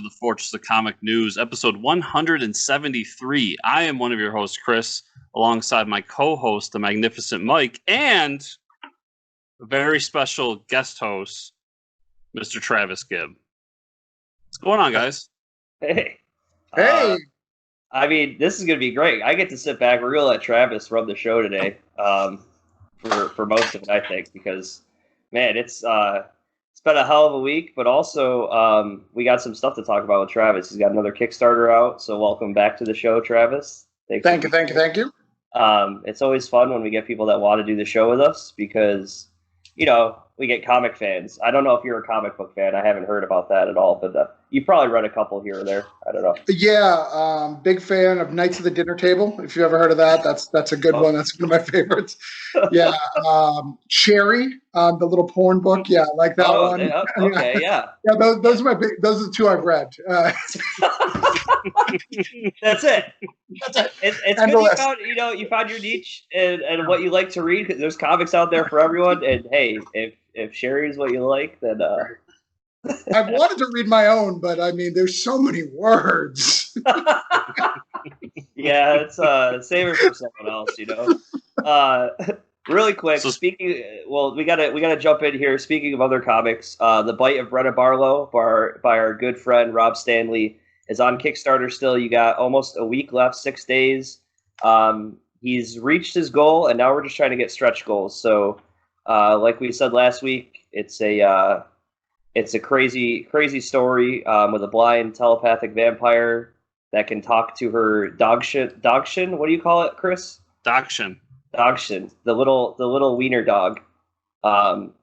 the Fortress of Comic News, episode 173. I am one of your hosts, Chris, alongside my co-host, the magnificent Mike, and a very special guest host, Mr. Travis Gibb. What's going on, guys? Hey. Hey. I mean, this is going to be great. I get to sit back. We're going to let Travis run the show today for most of it, I think, because, man, it's been a hell of a week, but also we got some stuff to talk about with Travis. He's got another Kickstarter out, so welcome back to the show, Travis. Thank you. It's always fun when we get people that want to do the show with us because, you know, we get comic fans. I don't know if you're a comic book fan. I haven't heard about that at all, but you probably read a couple here or there. I don't know. Yeah, big fan of Knights of the Dinner Table. If you ever heard of that, that's a good one. That's one of my favorites. Yeah, Cherry, the little porn book. Yeah, I like that one. Okay, yeah. Yeah, those are those are the two I've read. That's it. That's it. It's good you found your niche and what you like to read. Because there's comics out there for everyone. And hey, if Sherry is what you like, then I've wanted to read my own, but I mean, there's so many words. Yeah, it's save it for someone else, you know. Really quick, So- we gotta jump in here. Speaking of other comics, The Bite of Brenna Barlow by our good friend Rob Stanley is on Kickstarter still. You got almost a week left, 6 days. He's reached his goal, and now we're just trying to get stretch goals. So, like we said last week, it's a crazy story with a blind telepathic vampire that can talk to her Dachshund. What do you call it, Chris? Dachshund, the little wiener dog.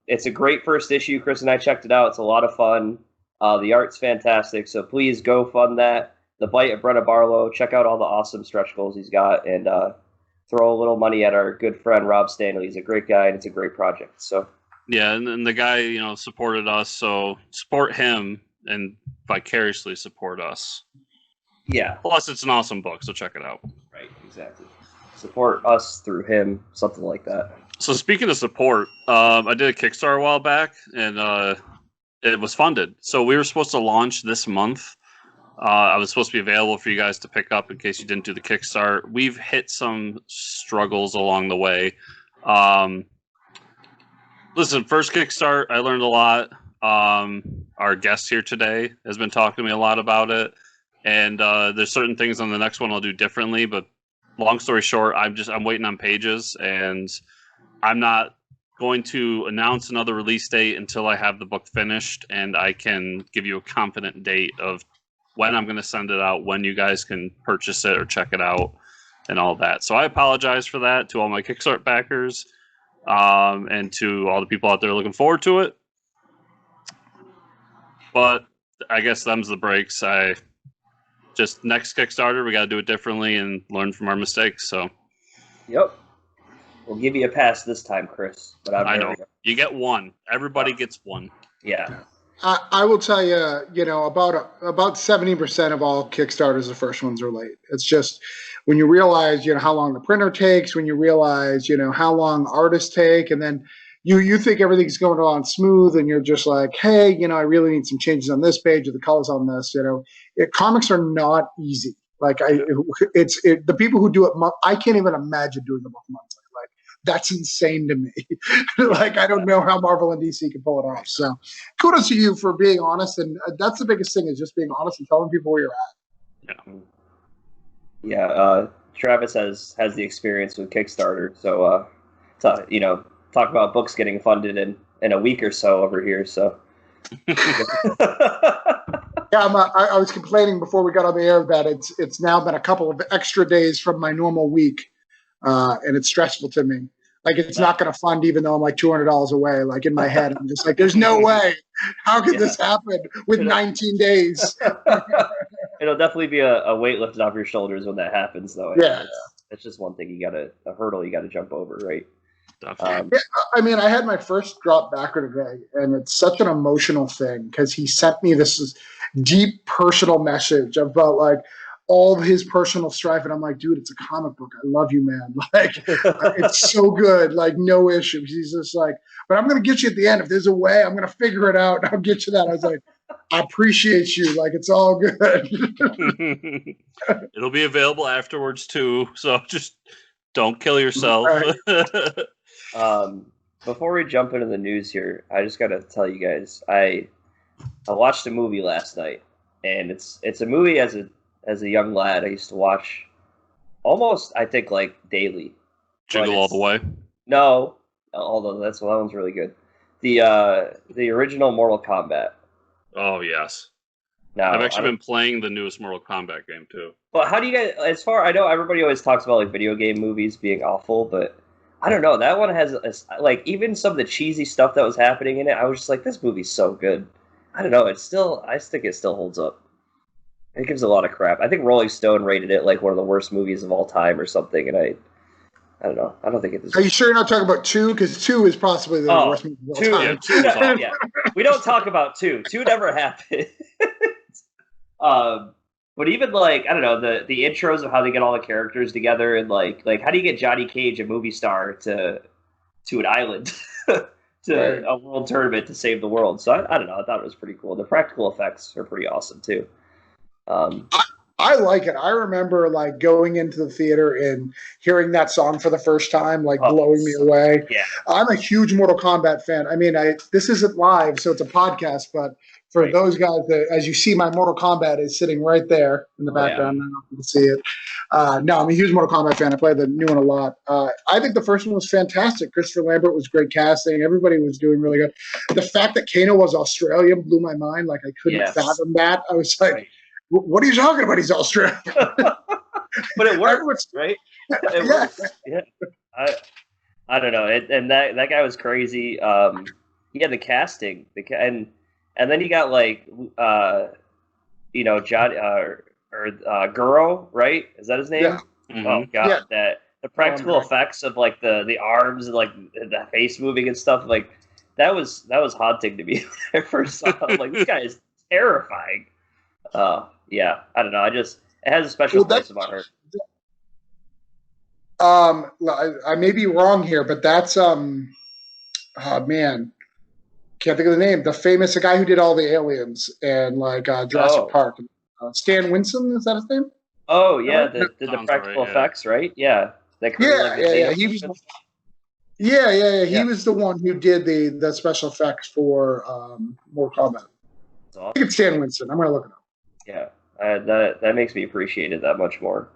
It's a great first issue. Chris and I checked it out. It's a lot of fun. The art's fantastic. So please go fund that. The Bite of Brenna Barlow. Check out all the awesome stretch goals he's got, and throw a little money at our good friend Rob Stanley. He's a great guy, and it's a great project. So. yeah, and the guy, supported us, so support him and vicariously support us. Yeah. Plus, it's an awesome book, so check it out. Right, exactly. Support us through him, something like that. So speaking of support, I did a Kickstarter a while back, and it was funded. So we were supposed to launch this month. I was supposed to be available for you guys to pick up in case you didn't do the Kickstarter. We've hit some struggles along the way. Listen, first Kickstarter, I learned a lot. Our guest here today has been talking to me a lot about it. And there's certain things on the next one I'll do differently. But long story short, I'm waiting on pages. And I'm not going to announce another release date until I have the book finished. And I can give you a confident date of when I'm going to send it out, when you guys can purchase it or check it out and all that. So I apologize for that to all my Kickstarter backers. And to all the people out there looking forward to it. But I guess them's the breaks. Next Kickstarter, we got to do it differently and learn from our mistakes. So, yep, we'll give you a pass this time, Chris. But I know you get one. Everybody gets one. Yeah. I will tell you, about 70% of all Kickstarters, the first ones are late. It's just when you realize, how long the printer takes, when you realize, how long artists take, and then you think everything's going on smooth, and you're just like, hey, I really need some changes on this page or the colors on this. Comics are not easy. Like the people who do it, I can't even imagine doing the book monthly. Like that's insane to me. Like I don't know how Marvel and DC can pull it off. So kudos to you for being honest, and that's the biggest thing is just being honest and telling people where you're at. Yeah. Yeah, Travis has the experience with Kickstarter, so talk about books getting funded in a week or so over here. So yeah, I was complaining before we got on the air that it's now been a couple of extra days from my normal week, and it's stressful to me. Like it's not going to fund even though I'm like $200 away. Like in my head, I'm just like, there's no way. How could this happen with 19 days? It'll definitely be a weight lifted off your shoulders when that happens, though. Yeah, it's just one thing a hurdle you got to jump over, right? Definitely. I mean, I had my first drop backer today, and it's such an emotional thing because he sent me this deep personal message about like all of his personal strife, and I'm like, dude, it's a comic book. I love you, man. Like, it's so good. Like, no issues. He's just like, but I'm gonna get you at the end. If there's a way, I'm gonna figure it out. And I'll get you that. I was like, I appreciate you. Like, it's all good. It'll be available afterwards too, so just don't kill yourself. Before we jump into the news here, I just gotta tell you guys, I watched a movie last night, and it's a movie as a young lad I used to watch almost, I think, like daily. Jingle All the Way. No, although that one's really good. The original Mortal Kombat. Oh yes. Now, I've actually been playing the newest Mortal Kombat game too. Well, how do you guys? I know everybody always talks about like video game movies being awful, but I don't know. That one has like even some of the cheesy stuff that was happening in it. I was just like, this movie's so good. I don't know. I think it still holds up. It gives a lot of crap. I think Rolling Stone rated it like one of the worst movies of all time or something, and I don't know. I don't think it is. Are you sure you're not talking about 2? Because 2 is possibly the worst movie of all time. Yeah. We don't talk about 2. 2 never happened. But even like, I don't know, the intros of how they get all the characters together, and like how do you get Johnny Cage, a movie star, to an island to a world tournament to save the world? So I don't know. I thought it was pretty cool. The practical effects are pretty awesome too. I like it. I remember like going into the theater and hearing that song for the first time, like blowing me away. Yeah. I'm a huge Mortal Kombat fan. I mean, this isn't live, so it's a podcast, but for those guys that, as you see, my Mortal Kombat is sitting right there in the background. I don't know if you can see it. No, I'm a huge Mortal Kombat fan. I play the new one a lot. I think the first one was fantastic. Christopher Lambert was great casting. Everybody was doing really good. The fact that Kano was Australian blew my mind. Like, I couldn't fathom that. I was like, what are you talking about? He's Australian. But it worked, right? It worked. Yeah. I don't know. And that guy was crazy. He had the casting, and then you got like John Guro, right? Is that his name? Yeah. Mm-hmm. Oh god, that the practical effects of like the arms and like the face moving and stuff, like that was haunting to me when I first saw it. Like, this guy is terrifying. Yeah, I don't know. It has a special place in my heart. I may be wrong here, but that's oh man, can't think of the name. The famous guy who did all the aliens and like Jurassic Park. Stan Winston, is that his name? Oh yeah, the practical effects, right? Yeah, He was. He was the one who did the special effects for Mortal Kombat. I think it's Stan Winston. I'm gonna look it up. Yeah, that makes me appreciate it that much more.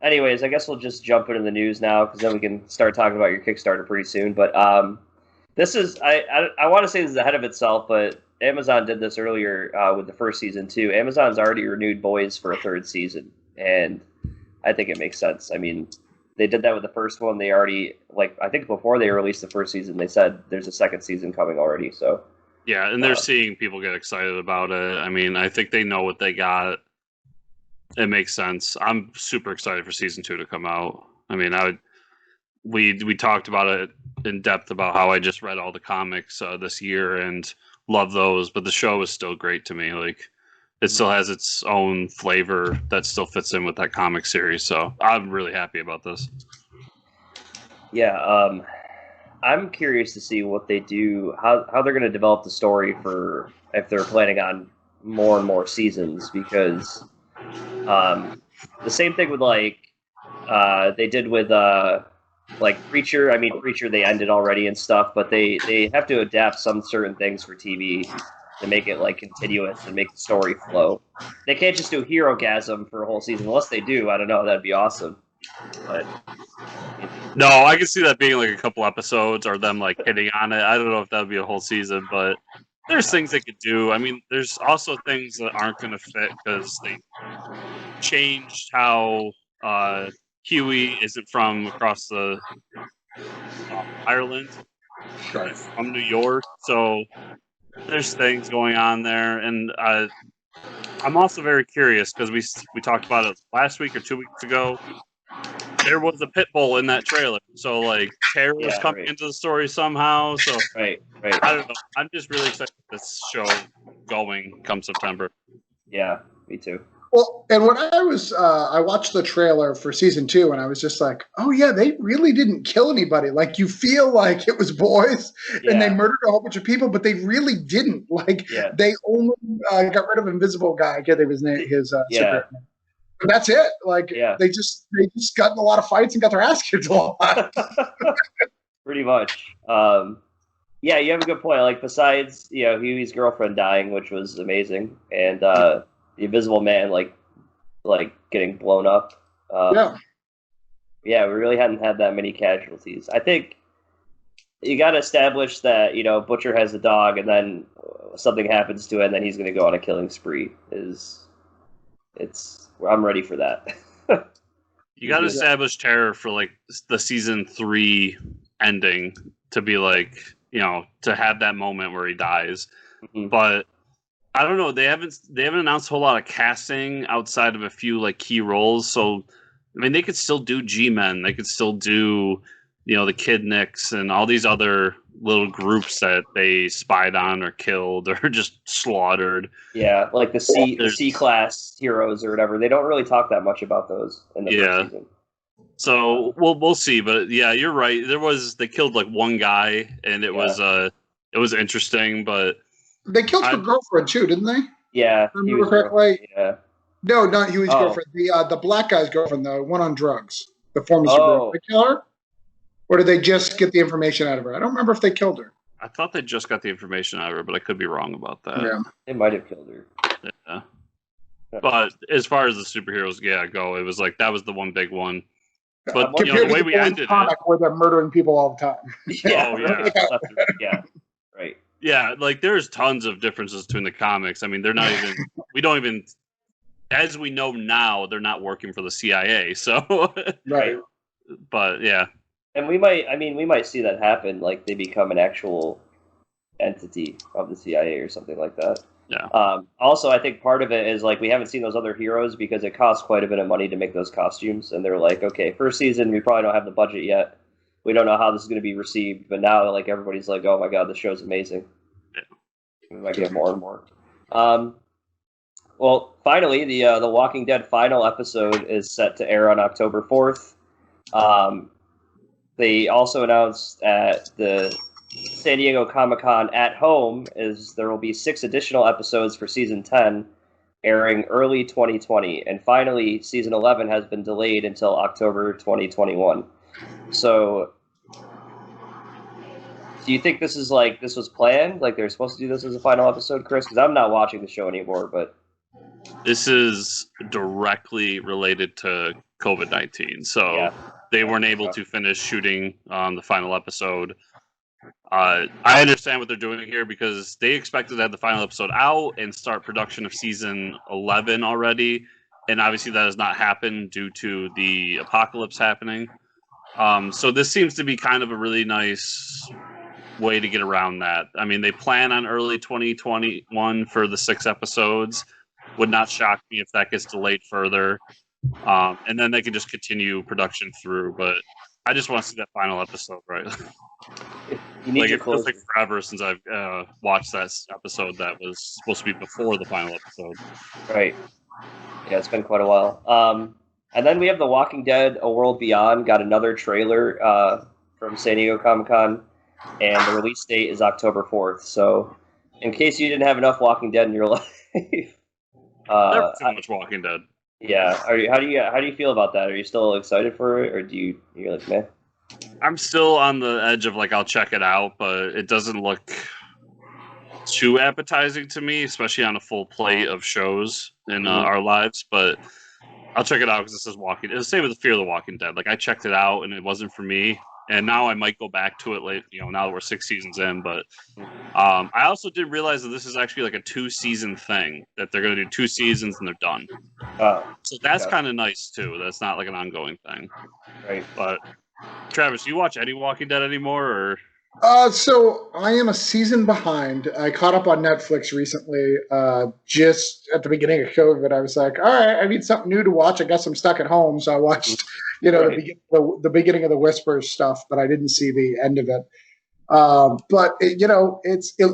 Anyways, I guess we'll just jump into the news now, because then we can start talking about your Kickstarter pretty soon. But this is I want to say this is ahead of itself, but Amazon did this earlier with the first season too. Amazon's already renewed Boys for a third season, and I think it makes sense. I mean, they did that with the first one. They already, like, I think before they released the first season, they said there's a second season coming already. So yeah, and they're seeing people get excited about it. I mean, I think they know what they got. It makes sense. I'm super excited for season 2 to come out. I mean, we talked about it in depth about how I just read all the comics this year and love those, but the show is still great to me. Like, it still has its own flavor that still fits in with that comic series. So I'm really happy about this. Yeah, I'm curious to see what they do, how they're going to develop the story for if they're planning on more and more seasons, because the same thing with like they did with like Preacher. I mean, Preacher they ended already and stuff, but they have to adapt some certain things for TV to make it like continuous and make the story flow. They can't just do Hero-gasm for a whole season unless they do. I don't know. That'd be awesome. But no, I can see that being like a couple episodes or them like hitting on it. I don't know if that would be a whole season, but there's things they could do. I mean, there's also things that aren't going to fit because they changed how Huey isn't from across the Ireland, from New York. So there's things going on there, and I'm also very curious because we talked about it last week or 2 weeks ago. There was a pit bull in that trailer, so like terror was coming into the story somehow. So right. I don't know. I'm just really excited for this show going come September. Yeah, me too. Well, and when I watched the trailer for season 2, and I was just like, oh yeah, they really didn't kill anybody. Like, you feel like it was boys, and they murdered a whole bunch of people, but they really didn't. Like, they only got rid of Invisible Guy. I can't think of his name. Super name. But that's it. Like, they just got in a lot of fights and got their ass kicked a lot. Pretty much. Yeah, you have a good point. Like, besides, Huey's girlfriend dying, which was amazing, and the Invisible Man, like getting blown up. Yeah, we really hadn't had that many casualties. I think you got to establish that, Butcher has a dog, and then something happens to it, and then he's going to go on a killing spree. I'm ready for that. You got to establish terror for, like, the season 3 ending to be like, to have that moment where he dies. Mm-hmm. But I don't know. They haven't announced a whole lot of casting outside of a few, like, key roles. So, I mean, they could still do G-Men. They could still do, the Kidniks and all these other little groups that they spied on or killed or just slaughtered. Yeah, like the C-class heroes or whatever. They don't really talk that much about those in the first season. So we'll see, but yeah, you're right. They killed like one guy, and it was interesting, but they killed her girlfriend too, didn't they? Yeah, remember correctly? Yeah. No, not Huey's girlfriend. The black guy's girlfriend, the one on drugs, the former Supergirl. Did they kill her, or did they just get the information out of her? I don't remember if they killed her. I thought they just got the information out of her, but I could be wrong about that. Yeah, they might have killed her. Yeah. But as far as the superheroes, go. It was like that was the one big one. But the way we ended it, where they're murdering people all the time. Yeah, right. Yeah, like there's tons of differences between the comics. I mean, they're not even. We don't even, as we know now, they're not working for the CIA. So right. But yeah, and we might see that happen. Like they become an actual entity of the CIA or something like that. Yeah. Also, I think part of it is like we haven't seen those other heroes because it costs quite a bit of money to make those costumes, and they're like, okay, first season we probably don't have the budget yet. We don't know how this is going to be received, but now like everybody's like, oh my god, this show's amazing. Yeah. We might get more and more. Well, finally, the Walking Dead final episode is set to air on October 4th. They also announced at the San Diego Comic-Con at home there will be 6 additional episodes for season 10 airing early 2020, and finally season 11 has been delayed until October 2021. So do you think this was planned, like they're supposed to do this as a final episode, Chris? Because I'm not watching the show anymore, but this is directly related to COVID-19, so they weren't able to finish shooting the final episode. I understand what they're doing here because they expected to have the final episode out and start production of season 11 already, and obviously that has not happened due to the apocalypse happening. So this seems to be kind of a really nice way to get around that. I mean, they plan on early 2021 for the 6 episodes. Would not shock me if that gets delayed further, and then they can just continue production through. But I just want to see that final episode, right? It feels like forever since I've watched that episode that was supposed to be before the final episode. Right. Yeah, it's been quite a while. And then we have The Walking Dead: A World Beyond. Got another trailer from San Diego Comic-Con, and the release date is October 4th. So, in case you didn't have enough Walking Dead in your life, never too much Walking Dead. Yeah. How do you feel about that? Are you still excited for it, or you're like, man? I'm still on the edge of like I'll check it out, but it doesn't look too appetizing to me, especially on a full plate of shows in our lives. But I'll check it out because this is Walking. It's the same with Fear the Walking Dead. Like I checked it out and it wasn't for me, and now I might go back to it late. Now that we're 6 seasons in, but I also did realize that this is actually like a 2-season thing. That they're going to do 2 seasons and they're done. So that's kind of nice too. That's not like an ongoing thing, right? But Travis, do you watch any Walking Dead anymore, or? So I am a season behind. I caught up on Netflix recently, just at the beginning of COVID. I was like, all right, I need something new to watch. I guess I'm stuck at home, so I watched, the beginning of the Whispers stuff, but I didn't see the end of it. But it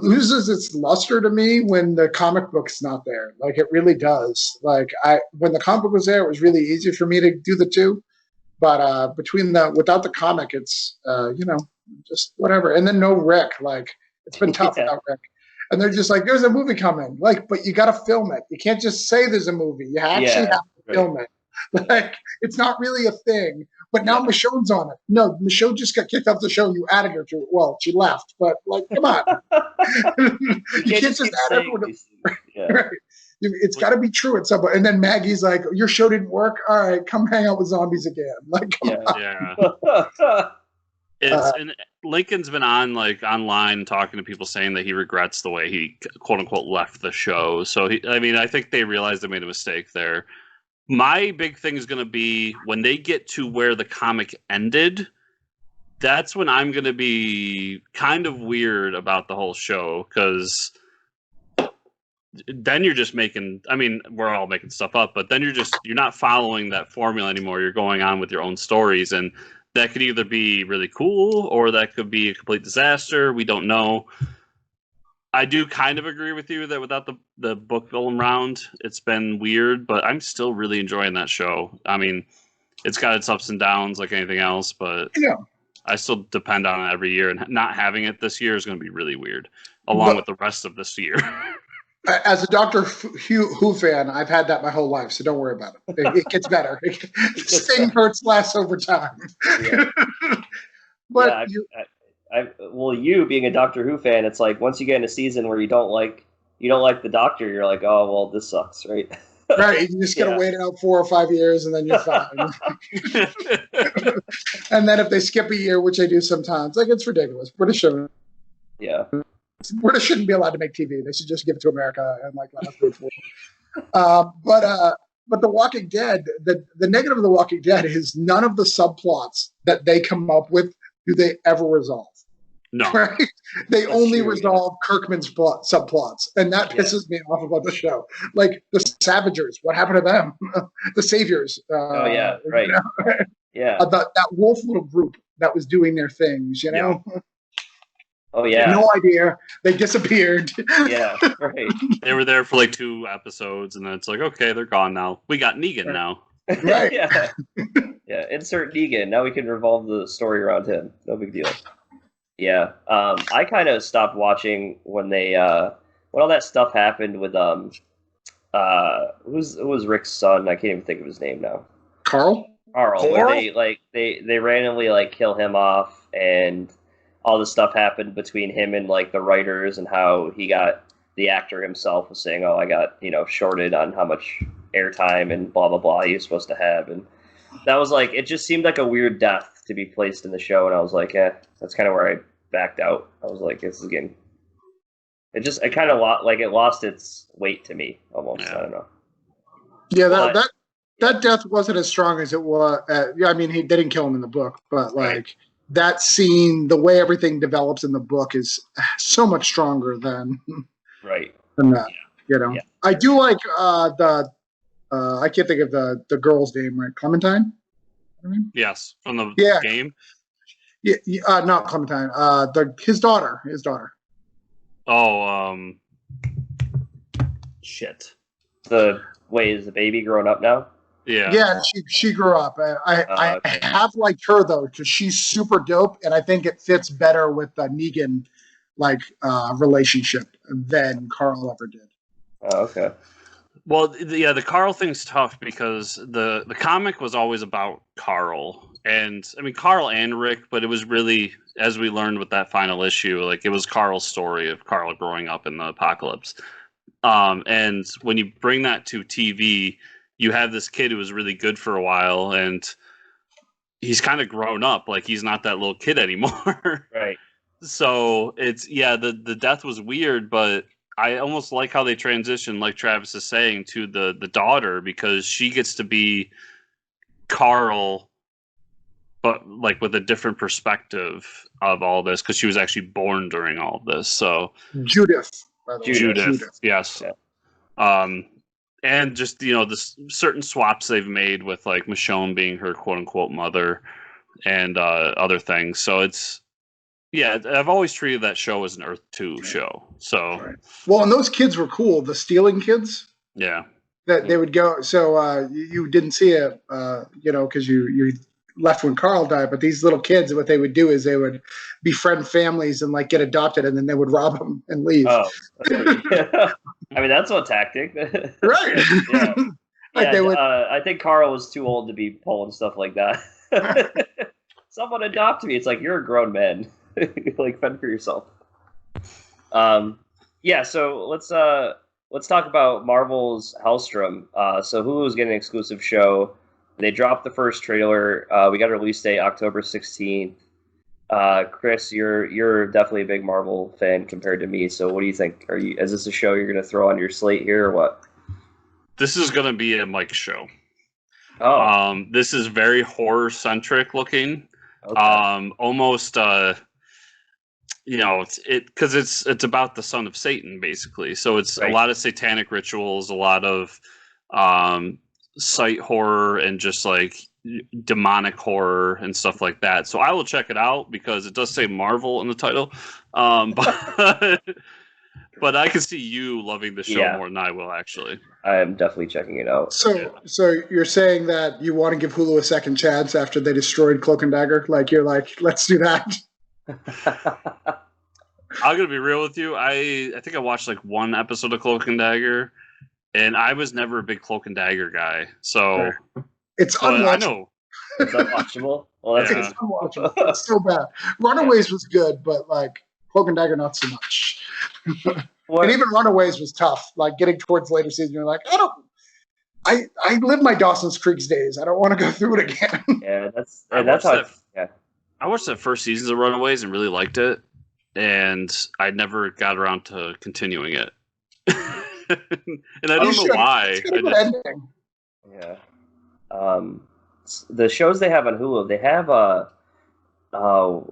loses its luster to me when the comic book's not there. Like it really does. Like when the comic book was there, it was really easy for me to do the two. But without the comic, it's just whatever. And then no Rick. Like it's been tough without Rick. And they're just like, there's a movie coming. Like, but you got to film it. You can't just say there's a movie. You actually have to film it. Like, it's not really a thing. But now Michonne's on it. No, Michonne just got kicked off the show. You added her to it. Well, she left. But, like, come on. you can't just add everyone to right. It's got to be true at some point. And then Maggie's like, your show didn't work? All right, come hang out with zombies again. Like, come on. And Lincoln's been online talking to people saying that he regrets the way he quote unquote left the show. So I think they realized they made a mistake there. My big thing is going to be when they get to where the comic ended. That's when I'm going to be kind of weird about the whole show, because then you're just making. I mean, we're all making stuff up, but then you're not following that formula anymore. You're going on with your own stories, and that could either be really cool or that could be a complete disaster. We don't know. I do kind of agree with you that without the book film round, it's been weird, but I'm still really enjoying that show. I mean, it's got its ups and downs like anything else, but I still depend on it every year, and not having it this year is going to be really weird, along with the rest of this year. As a Doctor Who fan, I've had that my whole life, so don't worry about it. It gets better. Sting hurts less over time. Yeah. But you being a Doctor Who fan, it's like once you get in a season where you don't like the Doctor, you're like, oh well, this sucks, right? Right, you just gotta wait out 4 or 5 years, and then you're fine. And then if they skip a year, which they do sometimes, like it's ridiculous. British shouldn't be allowed to make TV. They should just give it to America and like let us do it for them. But The Walking Dead, the negative of The Walking Dead is none of the subplots that they come up with do they ever resolve. No. Right? They only resolve Kirkman's subplots, and that pisses me off about the show. Like the Savagers, what happened to them? The Saviors. Right. That wolf little group that was doing their things, Oh yeah. No idea. They disappeared. Yeah, right. They were there for like 2 episodes, and then it's like, okay, they're gone now. We got Negan now. Right. Yeah. Insert Negan. Now we can revolve the story around him. No big deal. Yeah. I kind of stopped watching when they when all that stuff happened with who was Rick's son? I can't even think of his name now. Carl. Where they randomly like kill him off, and all this stuff happened between him and like the writers, and how the actor himself was saying, oh, I got shorted on how much airtime and blah blah blah he was supposed to have, and that was like, it just seemed like a weird death to be placed in the show, and I was like, that's kind of where I backed out. I was like, this is getting, it kind of lost its weight to me almost. I don't know. Yeah, that death wasn't as strong as it was. I mean, they didn't kill him in the book, but like that scene, the way everything develops in the book is so much stronger than that. Yeah. I do like I can't think of the girl's name, right? Clementine? Yes, from the game. Yeah, not Clementine. His daughter. Oh, shit. Is the baby grown up now? Yeah. Yeah, she grew up. I have liked her though, because she's super dope, and I think it fits better with the Negan relationship than Carl ever did. Oh, okay. Well, the Carl thing's tough because the comic was always about Carl, and I mean Carl and Rick, but it was really, as we learned with that final issue, like it was Carl's story of Carl growing up in the apocalypse. And when you bring that to TV, you have this kid who was really good for a while, and he's kind of grown up. Like he's not that little kid anymore. Right. So it's the death was weird, but I almost like how they transition, like Travis is saying, to the daughter, because she gets to be Carl, but like with a different perspective of all this, because she was actually born during all of this. So Judith, yes. Yeah. And just the certain swaps they've made with like Michonne being her quote unquote mother and other things. So it's Yeah, I've always treated that show as an Earth 2 show. So, Right. Well, and those kids were cool. The stealing kids. yeah. That they would go. So you didn't see it, because you left when Carl died. But these little kids, what they would do is they would befriend families and like get adopted, and then they would rob them and leave. Oh, I mean that's one tactic, right? Yeah, Like they would. I think Carl was too old to be pulling stuff like that. Someone adopt me. It's like you're a grown man. Like fend for yourself. Yeah. So let's talk about Marvel's Hellstrom. So Hulu's getting an exclusive show. They dropped the first trailer. We got a release date October 16th. Chris, you're definitely a big Marvel fan compared to me. So what do you think? Is this a show you're going to throw on your slate here or what? This is going to be a Mike show. Oh. This is very horror centric looking. Okay. Almost because it's about the son of Satan basically. So it's right. A lot of satanic rituals, a lot of sight horror and just like demonic horror and stuff like that. So I will check it out because it does say Marvel in the title. But I can see you loving the show more than I will, actually. I am definitely checking it out. So you're saying that you want to give Hulu a second chance after they destroyed Cloak and Dagger? Like you're like, let's do that. I'm gonna be real with you. I think I watched like one episode of Cloak and Dagger, and I was never a big Cloak and Dagger guy. So it's unwatchable. I know. It's unwatchable. Well, that's it's unwatchable. It's so bad. Runaways was good, but like Cloak and Dagger, not so much. And even Runaways was tough. Like getting towards later season, you're like, I lived my Dawson's Creek's days. I don't want to go through it again. Yeah, that's how. I watched that first season of Runaways and really liked it, and I never got around to continuing it. And I don't know why. It's got a good ending. Yeah. The shows they have on Hulu, they have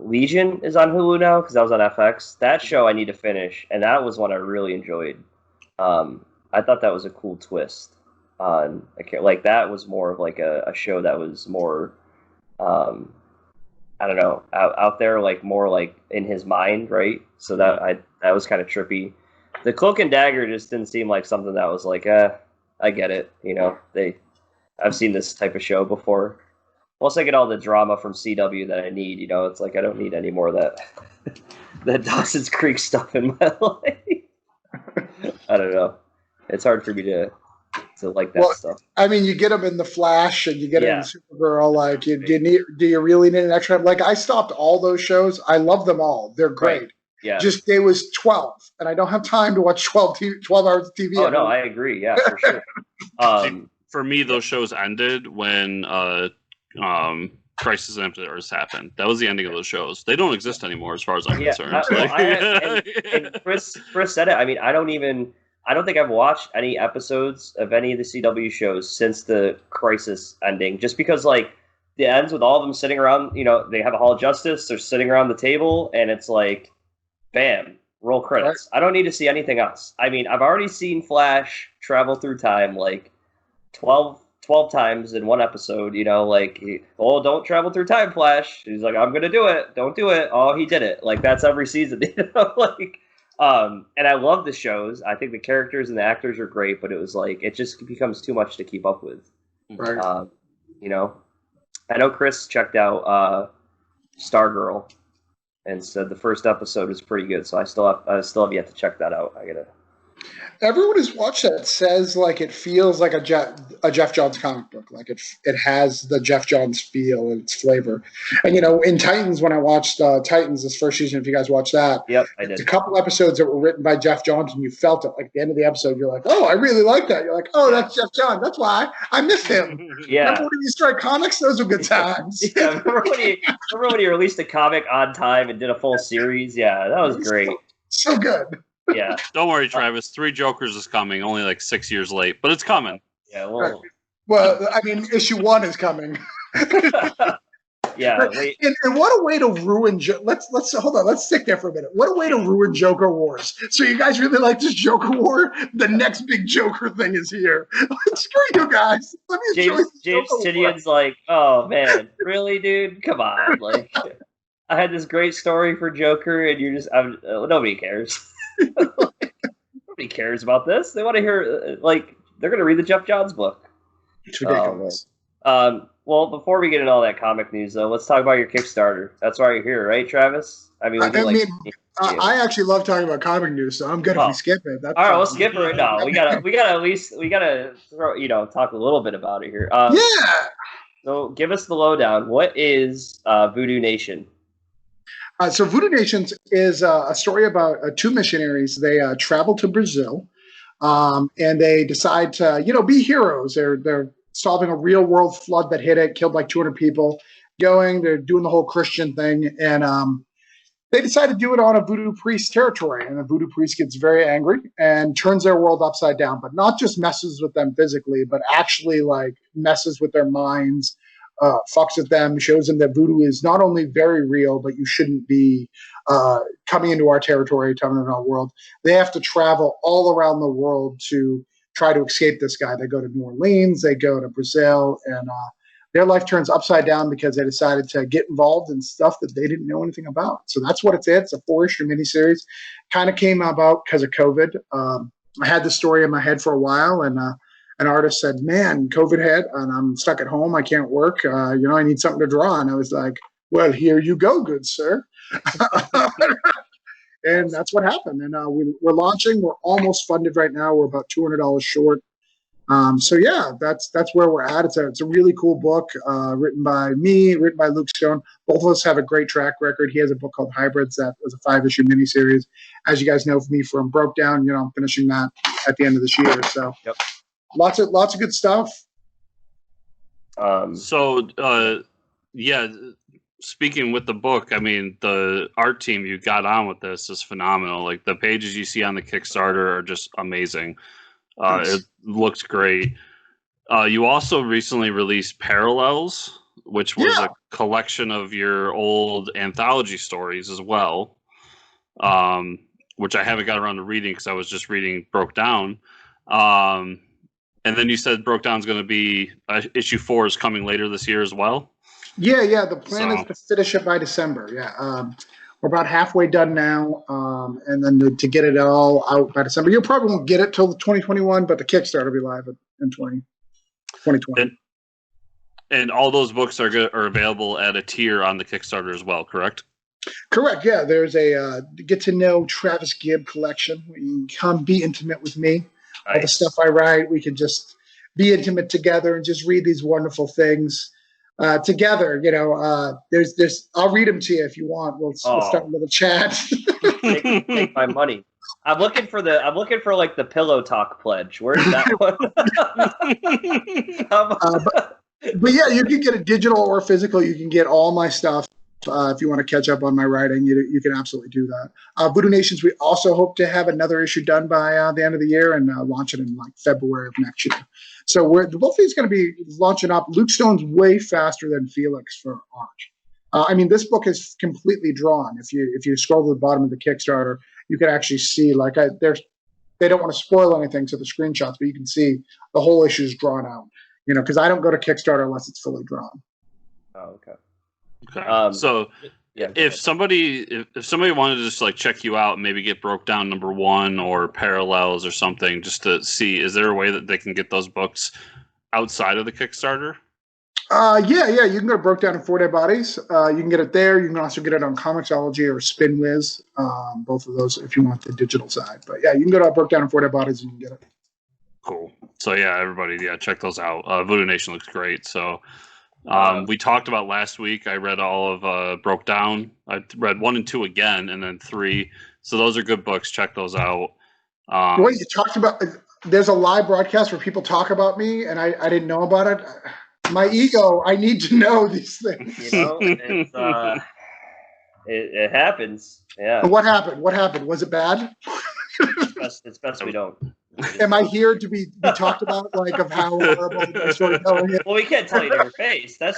Legion is on Hulu now because that was on FX. That show I need to finish, and that was one I really enjoyed. I thought that was a cool twist on that was more of like a show that was more I don't know out there, like more like in his mind, right? So that was kind of trippy. The Cloak and Dagger just didn't seem like something that was like I get it, I've seen this type of show before. Plus, I get all the drama from CW that I need. It's like I don't need any more of that Dawson's Creek stuff in my life. I don't know. It's hard for me to like that stuff. I mean, you get them in the Flash and you get them in Supergirl. Like, do you really need an extra? Like, I stopped all those shows. I love them all. They're great. Right. Yeah. Just they was 12, and I don't have time to watch 12 hours of TV. Oh no, I agree. Yeah, for sure. For me, those shows ended when Crisis on Infinite Earths happened. That was the ending of those shows. They don't exist anymore, as far as I'm concerned. And Chris said it. I mean, I don't think I've watched any episodes of any of the CW shows since the Crisis ending, just because like it ends with all of them sitting around. They have a Hall of Justice. They're sitting around the table, and it's like, bam, roll credits. Right. I don't need to see anything else. I mean, I've already seen Flash travel through time like 12 times in one episode, don't travel through time, Flash. He's like, I'm gonna do it. Don't do it. Oh, he did it. Like that's every season, and I love the shows. I think the characters and the actors are great, but it was like it just becomes too much to keep up with. Right. I know Chris checked out Stargirl and said the first episode is pretty good, so I still have yet to check that out. Everyone who's watched that says like it feels like a Jeff Johns comic book. Like it has the Jeff Johns feel and its flavor. And in Titans, when I watched Titans this first season, if you guys watched that, yep, I did. A couple episodes that were written by Jeff Johns, and you felt it. Like at the end of the episode, you're like, "Oh, I really like that." You're like, "Oh, that's Jeff Johns. That's why I miss him." Yeah. Remember when he started comics? Those were good times. Yeah. Remember when he released a comic on time and did a full series? Yeah, that was great. So good. Yeah. Don't worry, Travis. 3 Jokers is coming, only like 6 years late, but it's coming. Yeah. Well, I mean, issue 1 is coming. Yeah. And what a way to ruin. Let's hold on. Let's stick there for a minute. What a way to ruin Joker Wars. So you guys really like this Joker War? The next big Joker thing is here. Screw you guys. Let me James Tynion's like, oh man, really, dude? Come on, like. I had this great story for Joker, and you're just nobody cares. Nobody cares about this. They want to hear they're going to read the Jeff Johns book. It's ridiculous. Well, before we get into all that comic news, though, let's talk about your Kickstarter. That's why you're here, right, Travis? I actually love talking about comic news, so I'm good if we skip it. That's all right, we'll skip it right now. We gotta talk a little bit about it here. So give us the lowdown. What is VooDoo Nation? So VooDoo Nation is a story about two missionaries. They travel to Brazil, and they decide to, be heroes. They're solving a real world flood that hit it, killed like 200 people. They're doing the whole Christian thing, and they decide to do it on a voodoo priest territory. And the voodoo priest gets very angry and turns their world upside down, but not just messes with them physically, but actually messes with their minds, fucks with them, shows them that voodoo is not only very real, but you shouldn't be coming into our territory, coming into our world. They have to travel all around the world to try to escape this guy. They go to New Orleans, they go to Brazil, and their life turns upside down because they decided to get involved in stuff that they didn't know anything about. So that's what it's. It's a 4-issue miniseries. Kind of came about because of COVID. I had the story in my head for a while, and an artist said, "Man, COVID hit, and I'm stuck at home. I can't work. I need something to draw." And I was like, "Well, here you go, good sir." And that's what happened. And we're launching. We're almost funded right now. We're about $200 short. So yeah, that's where we're at. It's a really cool book, written by me, written by Luke Stone. Both of us have a great track record. He has a book called Hybrids that was a 5-issue miniseries. As you guys know from me from Broke Down, I'm finishing that at the end of this year. So yep. Lots of good stuff. Speaking with the book, I mean, the art team you got on with this is phenomenal. Like, the pages you see on the Kickstarter are just amazing. It looks great. You also recently released Parallels, which was a collection of your old anthology stories as well, which I haven't got around to reading because I was just reading Broke Down. And then you said Broke Down's going to be issue 4 is coming later this year as well. Yeah. The plan is to finish it by December. Yeah. We're about halfway done now, and then to get it all out by December. You probably won't get it till 2021, but the Kickstarter will be live in 2020. And all those books are available at a tier on the Kickstarter as well, correct? Correct. Yeah, there's a get to know Travis Gibb collection. You can come be intimate with me. Nice. All the stuff I write, we can just be intimate together and just read these wonderful things. Together, there's. I'll read them to you if you want. We'll start a little chat. Take my money. I'm looking for like the Pillow Talk pledge. Where's that one? But yeah, you can get it digital or physical. You can get all my stuff. If you want to catch up on my writing, you can absolutely do that. VooDoo Nations, we also hope to have another issue done by the end of the year and launch it in February of next year. So both of these going to be launching up. Luke Stone's way faster than Felix for art. This book is completely drawn. If you scroll to the bottom of the Kickstarter, you can actually see they don't want to spoil anything to the screenshots, but you can see the whole issue is drawn out. Because I don't go to Kickstarter unless it's fully drawn. Oh, okay. So if somebody wanted to just check you out and maybe get Broke Down #1 or Parallels or something just to see, is there a way that they can get those books outside of the Kickstarter? Yeah. You can go to Broke Down in 4 Dead Bodies. You can get it there. You can also get it on Comixology or Spinwiz. Both of those if you want the digital side. But yeah, you can go to Broke Down in 4 Dead Bodies and you can get it. Cool. So yeah, everybody, check those out. VooDoo Nation looks great. So. We talked about last week. I read all of Broke Down. I read 1 and 2 again, and then 3. So those are good books. Check those out. Wait, you talked about? There's a live broadcast where people talk about me, and I didn't know about it. My ego. I need to know these things. It happens. Yeah. What happened? Was it bad? It's best we don't. Am I here to be talked about, of how horrible the storytelling is? Well, we can't tell you to your face. That's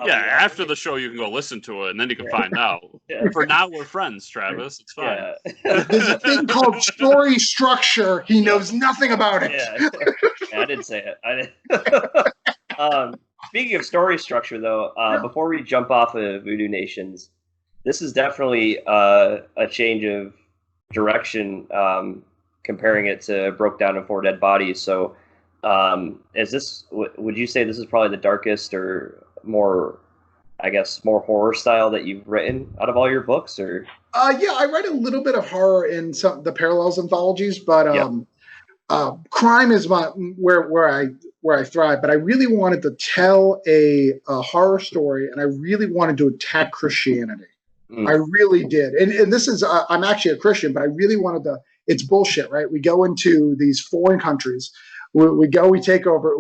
after the show, you can go listen to it, and then you can find out. Yeah. For now, we're friends, Travis. It's fine. Yeah. There's a thing called story structure. He knows nothing about it. Yeah, I didn't say it. I didn't. Speaking of story structure, though, before we jump off of VooDoo Nations, this is definitely a change of direction, comparing it to Broke Down and Four Dead Bodies. So, is this? Would you say this is probably the darkest or more, I guess, more horror style that you've written out of all your books? Or Yeah, I write a little bit of horror in some the Parallels anthologies, but crime is where I thrive. But I really wanted to tell a horror story, and I really wanted to attack Christianity. I really did. And this is, I'm actually a Christian, but I really wanted to, it's bullshit, right? We go into these foreign countries, we take over,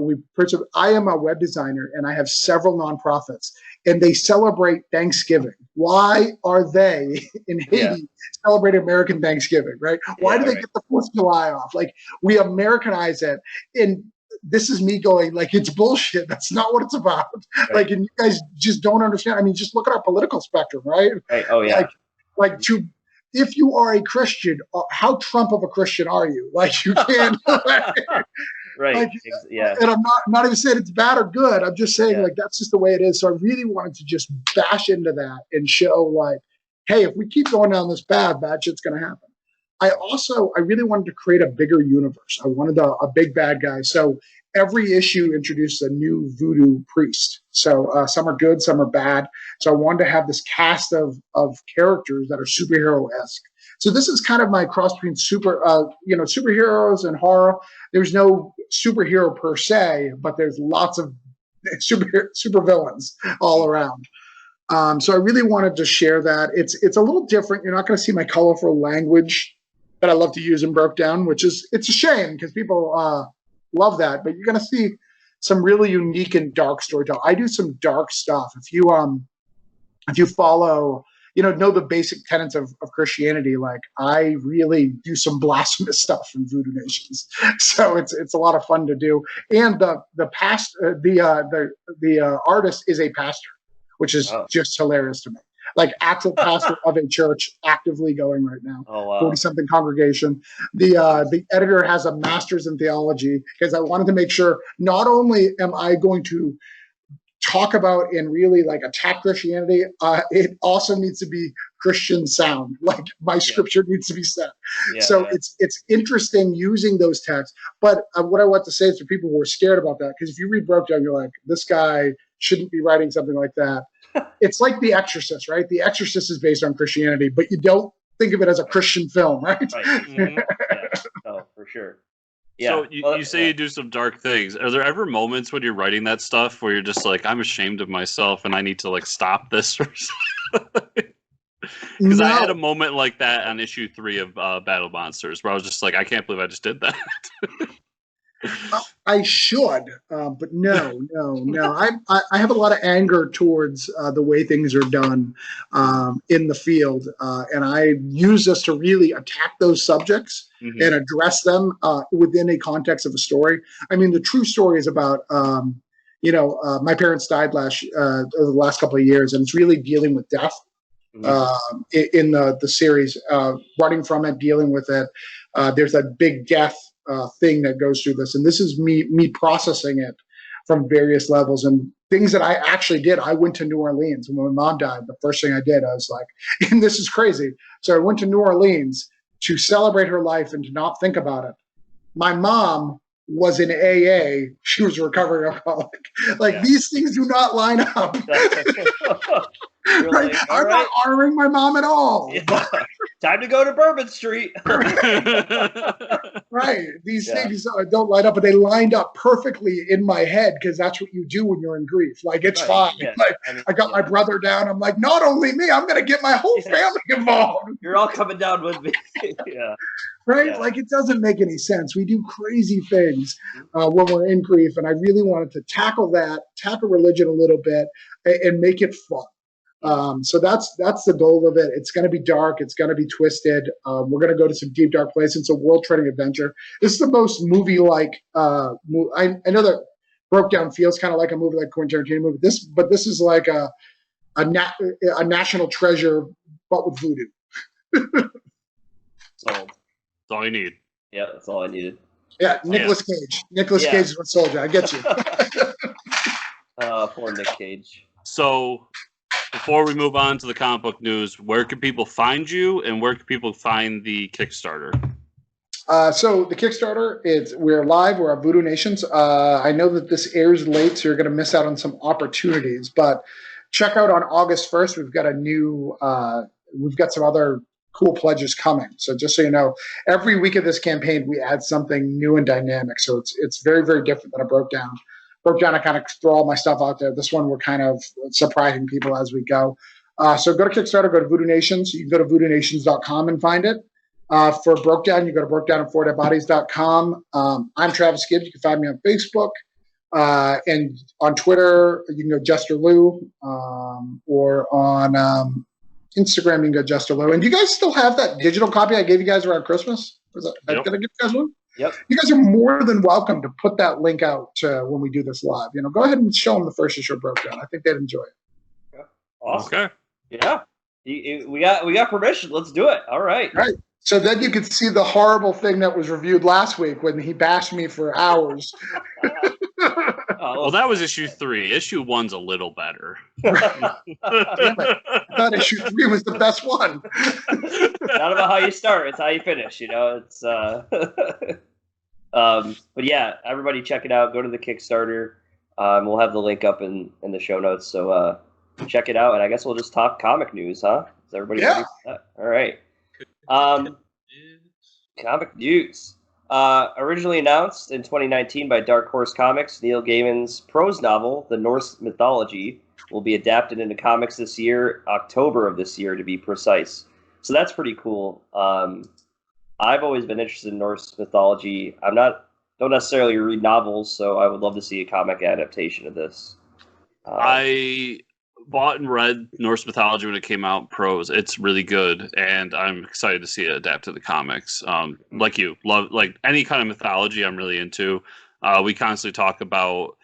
I am a web designer and I have several nonprofits and they celebrate Thanksgiving. Why are they in Haiti celebrating American Thanksgiving, right? Why do they get the 4th of July off? Like, we Americanize it. And this is me going, like, it's bullshit. That's not what it's about. Right. Like, and you guys just don't understand. I mean, just look at our political spectrum, right? Right. Oh, yeah. If you are a Christian, how Trump of a Christian are you? Like, you can't. Right. Like, and I'm not even saying it's bad or good. I'm just saying, like, that's just the way it is. So I really wanted to just bash into that and show, like, hey, if we keep going down this path, bad shit's going to happen. I really wanted to create a bigger universe. I wanted a big bad guy. So every issue introduced a new voodoo priest. So some are good, some are bad. So I wanted to have this cast of characters that are superhero-esque. So this is kind of my cross between superheroes and horror. There's no superhero per se, but there's lots of super villains all around. So I really wanted to share that. It's a little different. You're not going to see my colorful language that I love to use in Broke Down, it's a shame because people love that. But you're going to see some really unique and dark storytelling. I do some dark stuff. If you follow, know the basic tenets of Christianity, like, I really do some blasphemous stuff in VooDoo Nations. So it's a lot of fun to do. And the artist is a pastor, which is just hilarious to me. Like, actual pastor of a church, actively going right now. Oh, wow. 40-something congregation. The editor has a master's in theology, because I wanted to make sure not only am I going to talk about and really, like, attack Christianity, it also needs to be Christian sound. Like, my scripture needs to be set. It's interesting using those texts. But what I want to say is to people who are scared about that, because if you read Broke Down, you're like, this guy shouldn't be writing something like that. It's like The Exorcist, right? The Exorcist is based on Christianity, but you don't think of it as a Christian film, right? Mm-hmm. Oh, for sure. Yeah. So you say you do some dark things. Are there ever moments when you're writing that stuff where you're just like, I'm ashamed of myself and I need to, like, stop this? Because I had a moment like that on issue 3 of Battle Monsters where I was just like, I can't believe I just did that. I should, but no. I have a lot of anger towards the way things are done in the field, and I use this to really attack those subjects and address them within a context of a story. I mean, the true story is about, my parents died the last couple of years, and it's really dealing with death in the series, running from it, dealing with it. There's a big death thing that goes through this, and this is me processing it from various levels and things that I actually did. I went to New Orleans when my mom died. The first thing I did, I was like, and this is crazy. So I went to New Orleans to celebrate her life and to not think about it. My mom was in AA. She was a recovering alcoholic. These things do not line up. Right? I'm not honoring my mom at all. Yeah. Time to go to Bourbon Street. Right. These things don't line up, but they lined up perfectly in my head because that's what you do when you're in grief. Like, it's fine. Yeah. Like, I got my brother down. I'm like, not only me, I'm going to get my whole family involved. You're all coming down with me. Yeah. Right? Yeah. Like, it doesn't make any sense. We do crazy things when we're in grief, and I really wanted to tackle religion a little bit and make it fun. So that's the goal of it. It's going to be dark. It's going to be twisted. We're going to go to some deep, dark places. It's a world-treading adventure. This is the most movie-like. I know that Broke Down feels kind of like a movie, like Quentin Tarantino movie. But this is like a national treasure, but with voodoo. Sold. That's all you need. Yeah, that's all I needed. Yeah, Nicolas Cage. Nicolas Cage is what sold you. I get you. Poor Nick Cage. So, before we move on to the comic book news, where can people find you, and where can people find the Kickstarter? So the Kickstarter, we're live. We're at VooDoo Nations. I know that this airs late, so you're going to miss out on some opportunities. But check out on August 1st. We've got some other cool pledges coming. So just so you know, every week of this campaign, we add something new and dynamic. So it's very, very different than a broke down. I kind of throw all my stuff out there. This one, we're kind of surprising people as we go. So go to Kickstarter, go to VooDoo Nations. You can go to VooDooNations.com and find it. For Brokedown, you go to brokedown4deadbodies.com. I'm Travis Gibb. You can find me on Facebook. And on Twitter, you can go Jester Lou. Or on Instagram, you can go Jester Lou. And do you guys still have that digital copy I gave you guys around Christmas? Did I give you guys one? Yep. You guys are more than welcome to put that link out when we do this live. Go ahead and show them the first issue of Brokedown. I think they'd enjoy it. Yeah. Awesome. Okay. Yeah. We got permission. Let's do it. All right. Right. So then you could see the horrible thing that was reviewed last week when he bashed me for hours. Well, that was issue 3. Issue 1's a little better. Damn it. I thought issue 3 was the best one. It's not about how you start; it's how you finish. It's. But yeah, everybody check it out. Go to the Kickstarter. We'll have the link up in the show notes. So check it out, and I guess we'll just talk comic news, huh? Is everybody ready for that? All right. Comic news. Originally announced in 2019 by Dark Horse Comics, Neil Gaiman's prose novel, The Norse Mythology, will be adapted into comics this year, October of this year to be precise. So that's pretty cool. I've always been interested in Norse mythology. Don't necessarily read novels, so I would love to see a comic adaptation of this. I bought and read Norse mythology when it came out prose. It's really good, and I'm excited to see it adapt to the comics. Like you, love any kind of mythology I'm really into. We constantly talk about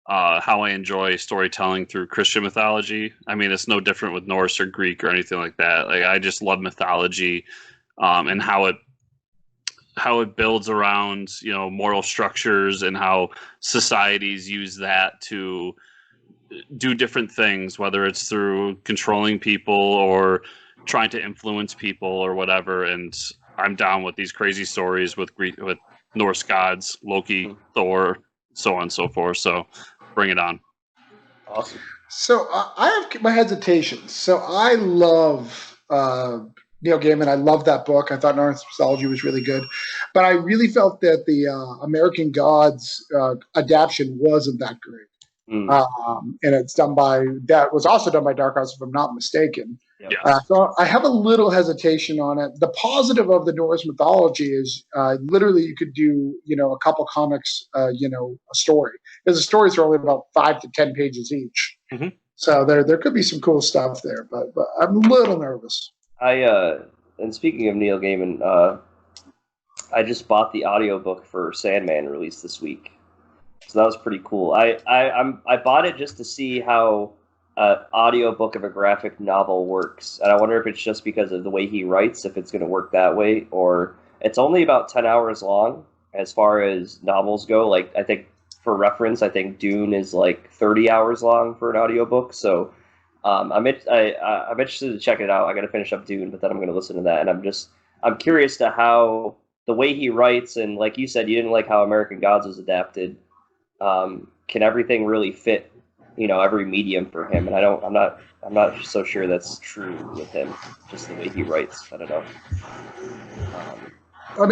how I enjoy storytelling through Christian mythology. I mean, it's no different with Norse or Greek or anything like that. I just love mythology, and how it builds around, moral structures and how societies use that to do different things, whether it's through controlling people or trying to influence people or whatever. And I'm down with these crazy stories with Norse gods, Loki, Thor, so on and so forth. So bring it on. Awesome. So I have my hesitations. So I love Neil Gaiman. I love that book. I thought Norse mythology was really good, but I really felt that the American Gods adaptation wasn't that great. And that was also done by Dark Horse, if I'm not mistaken. Yeah. So I have a little hesitation on it. The positive of the Norse mythology is literally you could do, a couple comics, a story. Because the stories are only about 5 to 10 pages each. Mm-hmm. So there could be some cool stuff there, but I'm a little nervous. And speaking of Neil Gaiman, I just bought the audiobook for Sandman released this week. So that was pretty cool. I bought it just to see how an audiobook of a graphic novel works. And I wonder if it's just because of the way he writes, if it's going to work that way, or it's only about 10 hours long as far as novels go. I think for reference, I think Dune is 30 hours long for an audiobook. So I'm interested to check it out. I got to finish up Dune, but then I'm going to listen to that. And I'm curious to how the way he writes, and like you said, you didn't like how American Gods was adapted. Can everything really fit, every medium for him? And I'm not so sure that's true with him, just the way he writes. I don't know.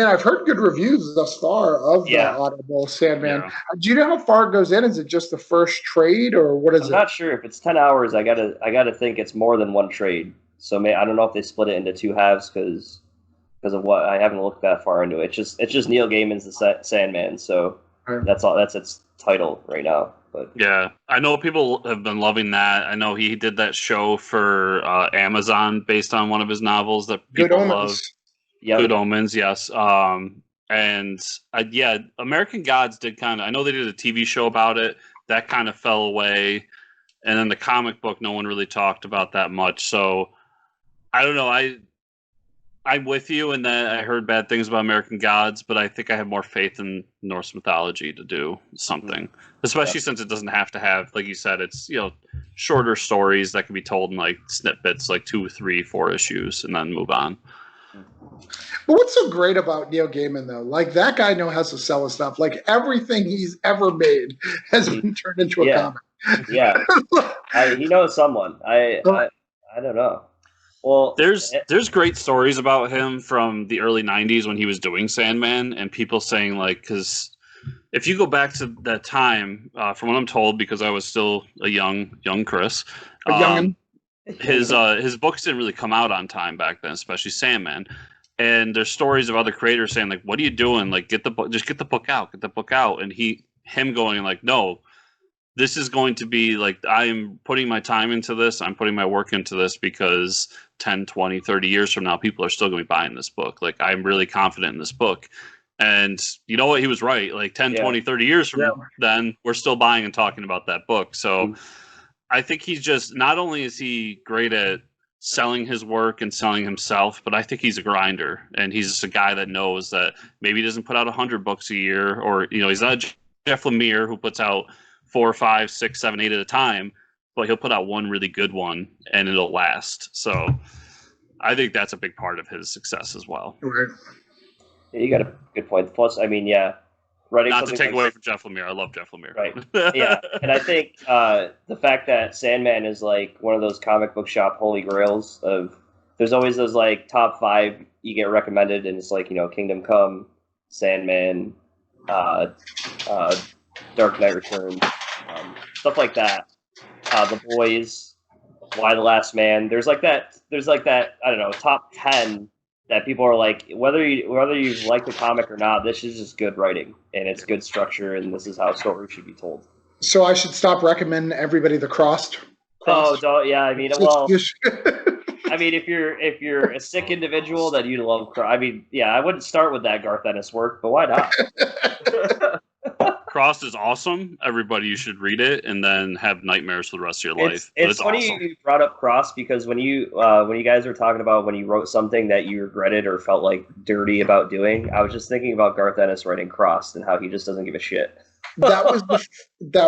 I've heard good reviews thus far of the Audible Sandman. Yeah. Do you know how far it goes in? Is it just the first trade, or what is it? I'm not sure. If it's 10 hours, I gotta think it's more than one trade. So I don't know if they split it into 2 halves because of what. I haven't looked that far into it. It's just Neil Gaiman's The Sandman. So that's all. That's its title right now. But yeah, I know people have been loving that. I know he did that show for Amazon based on one of his novels that people love. Yep. Good Omens, yes. American Gods did kind of. I know they did a TV show about it. That kind of fell away, and then the comic book, no one really talked about that much. So I don't know. I'm with you in that I heard bad things about American Gods, but I think I have more faith in Norse mythology to do something, especially since it doesn't have to have, like you said, it's shorter stories that can be told in like snippets, like 2, 3, 4 issues, and then move on. But what's so great about Neil Gaiman, though? Like, that guy knows how to sell his stuff. Like, everything he's ever made has been turned into a comic. Yeah, he knows someone. I don't know. Well, there's great stories about him from the early '90s when he was doing Sandman, and people saying like, because if you go back to that time, from what I'm told, because I was still a young Chris, his books didn't really come out on time back then, especially Sandman. And there's stories of other creators saying like, "What are you doing? Like, get the book out, And him going like, "No, this is going to be like, I'm putting my time into this. I'm putting my work into this because 10, 20, 30 years from now, people are still going to be buying this book. Like, I'm really confident in this book." And you know what? He was right. Like 10, 20, 30 years from then, we're still buying and talking about that book. So I think he's just, not only is he great at selling his work and selling himself, but I think he's a grinder, and he's just a guy that knows that maybe he doesn't put out 100 books a year, or he's not Jeff Lemire who puts out 4, 5, 6, 7, 8 at a time, but he'll put out one really good one and it'll last. So I think that's a big part of his success as well. Right. Yeah, you got a good point. Plus, I mean, writing not to take away from Jeff Lemire. I love Jeff Lemire. Right. Yeah. And I think the fact that Sandman is like one of those comic book shop holy grails of, there's always those like top 5 you get recommended, and it's like, Kingdom Come, Sandman, Dark Knight Returns, stuff like that. The Boys, Why the Last Man. There's like that. I don't know, top 10 that people are like, whether you like the comic or not, this is just good writing and it's good structure, and this is how stories should be told. So I should stop recommending everybody the Crossed. Oh, yeah. I mean, well, I mean, if you're a sick individual, then you'd love. I mean, yeah, I wouldn't start with that Garth Ennis work, but why not? Crossed is awesome. Everybody, you should read it and then have nightmares for the rest of your life. It's funny awesome. You brought up Crossed, because when you guys were talking about when you wrote something that you regretted or felt like dirty about doing, I was just thinking about Garth Ennis writing Crossed and how he just doesn't give a shit. That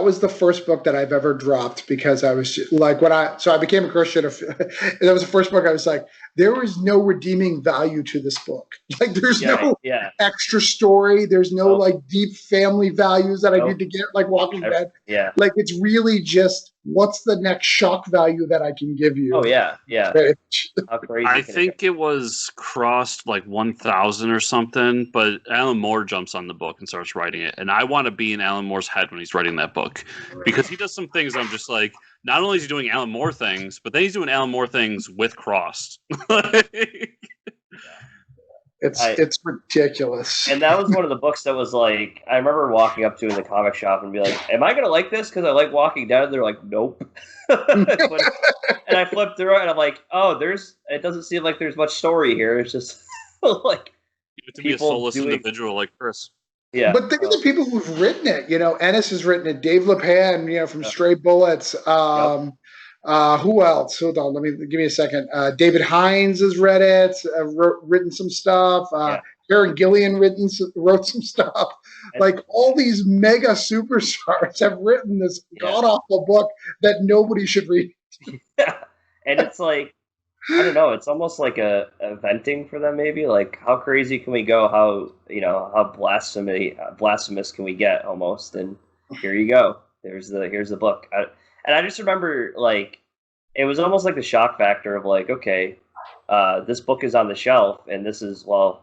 was the first book that I've ever dropped, because I was like, I became a Christian. That was the first book I was like, there is no redeeming value to this book. Like, there's no extra story. There's no like deep family values that I need to get, like Walking Dead. Yeah. Like, it's really just, what's the next shock value that I can give you? Oh yeah. Yeah. How crazy I think it was Crossed like 1,000 or something, but Alan Moore jumps on the book and starts writing it. And I want to be in Alan Moore's head when he's writing that book, because he does some things I'm just like, not only is he doing Alan Moore things, but then he's doing Alan Moore things with Crossed. It's ridiculous. And that was one of the books that was like, I remember walking up to in the comic shop and be like, am I going to like this because I like Walking Dead? And they're like, nope. And I flipped through it and I'm like, oh, it doesn't seem like there's much story here. It's just like, to be a soulless individual like Chris. Yeah. But think of the people who've written it. Ennis has written it. Dave LePan, from Stray Bullets. Who else? Hold on, give me a second. David Hines has read it, written some stuff. Karen Gillian wrote some stuff. Like, all these mega superstars have written this god awful book that nobody should read. Yeah, and it's like, I don't know. It's almost like a venting for them, maybe. Like, how crazy can we go? How blasphemous can we get, almost? And here you go. Here's the book. And I just remember, like, it was almost like the shock factor of like, okay, this book is on the shelf, and this is, well,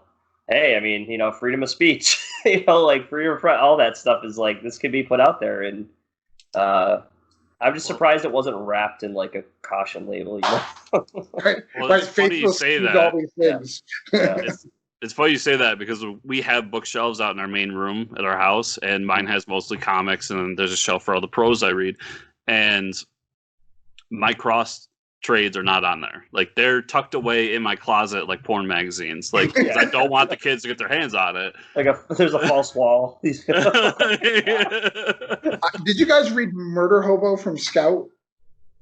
hey, I mean, freedom of speech, like freedom of all that stuff is like, this could be put out there, and I'm just surprised it wasn't wrapped in like a caution label. Right. Well, it's funny you say that. All these things. It's funny you say that, because we have bookshelves out in our main room at our house, and mine has mostly comics, and there's a shelf for all the prose I read. And my Cross trades are not on there. Like, they're tucked away in my closet like porn magazines. Like, I don't want the kids to get their hands on it. Like, there's a false wall. Did you guys read Murder Hobo from Scout?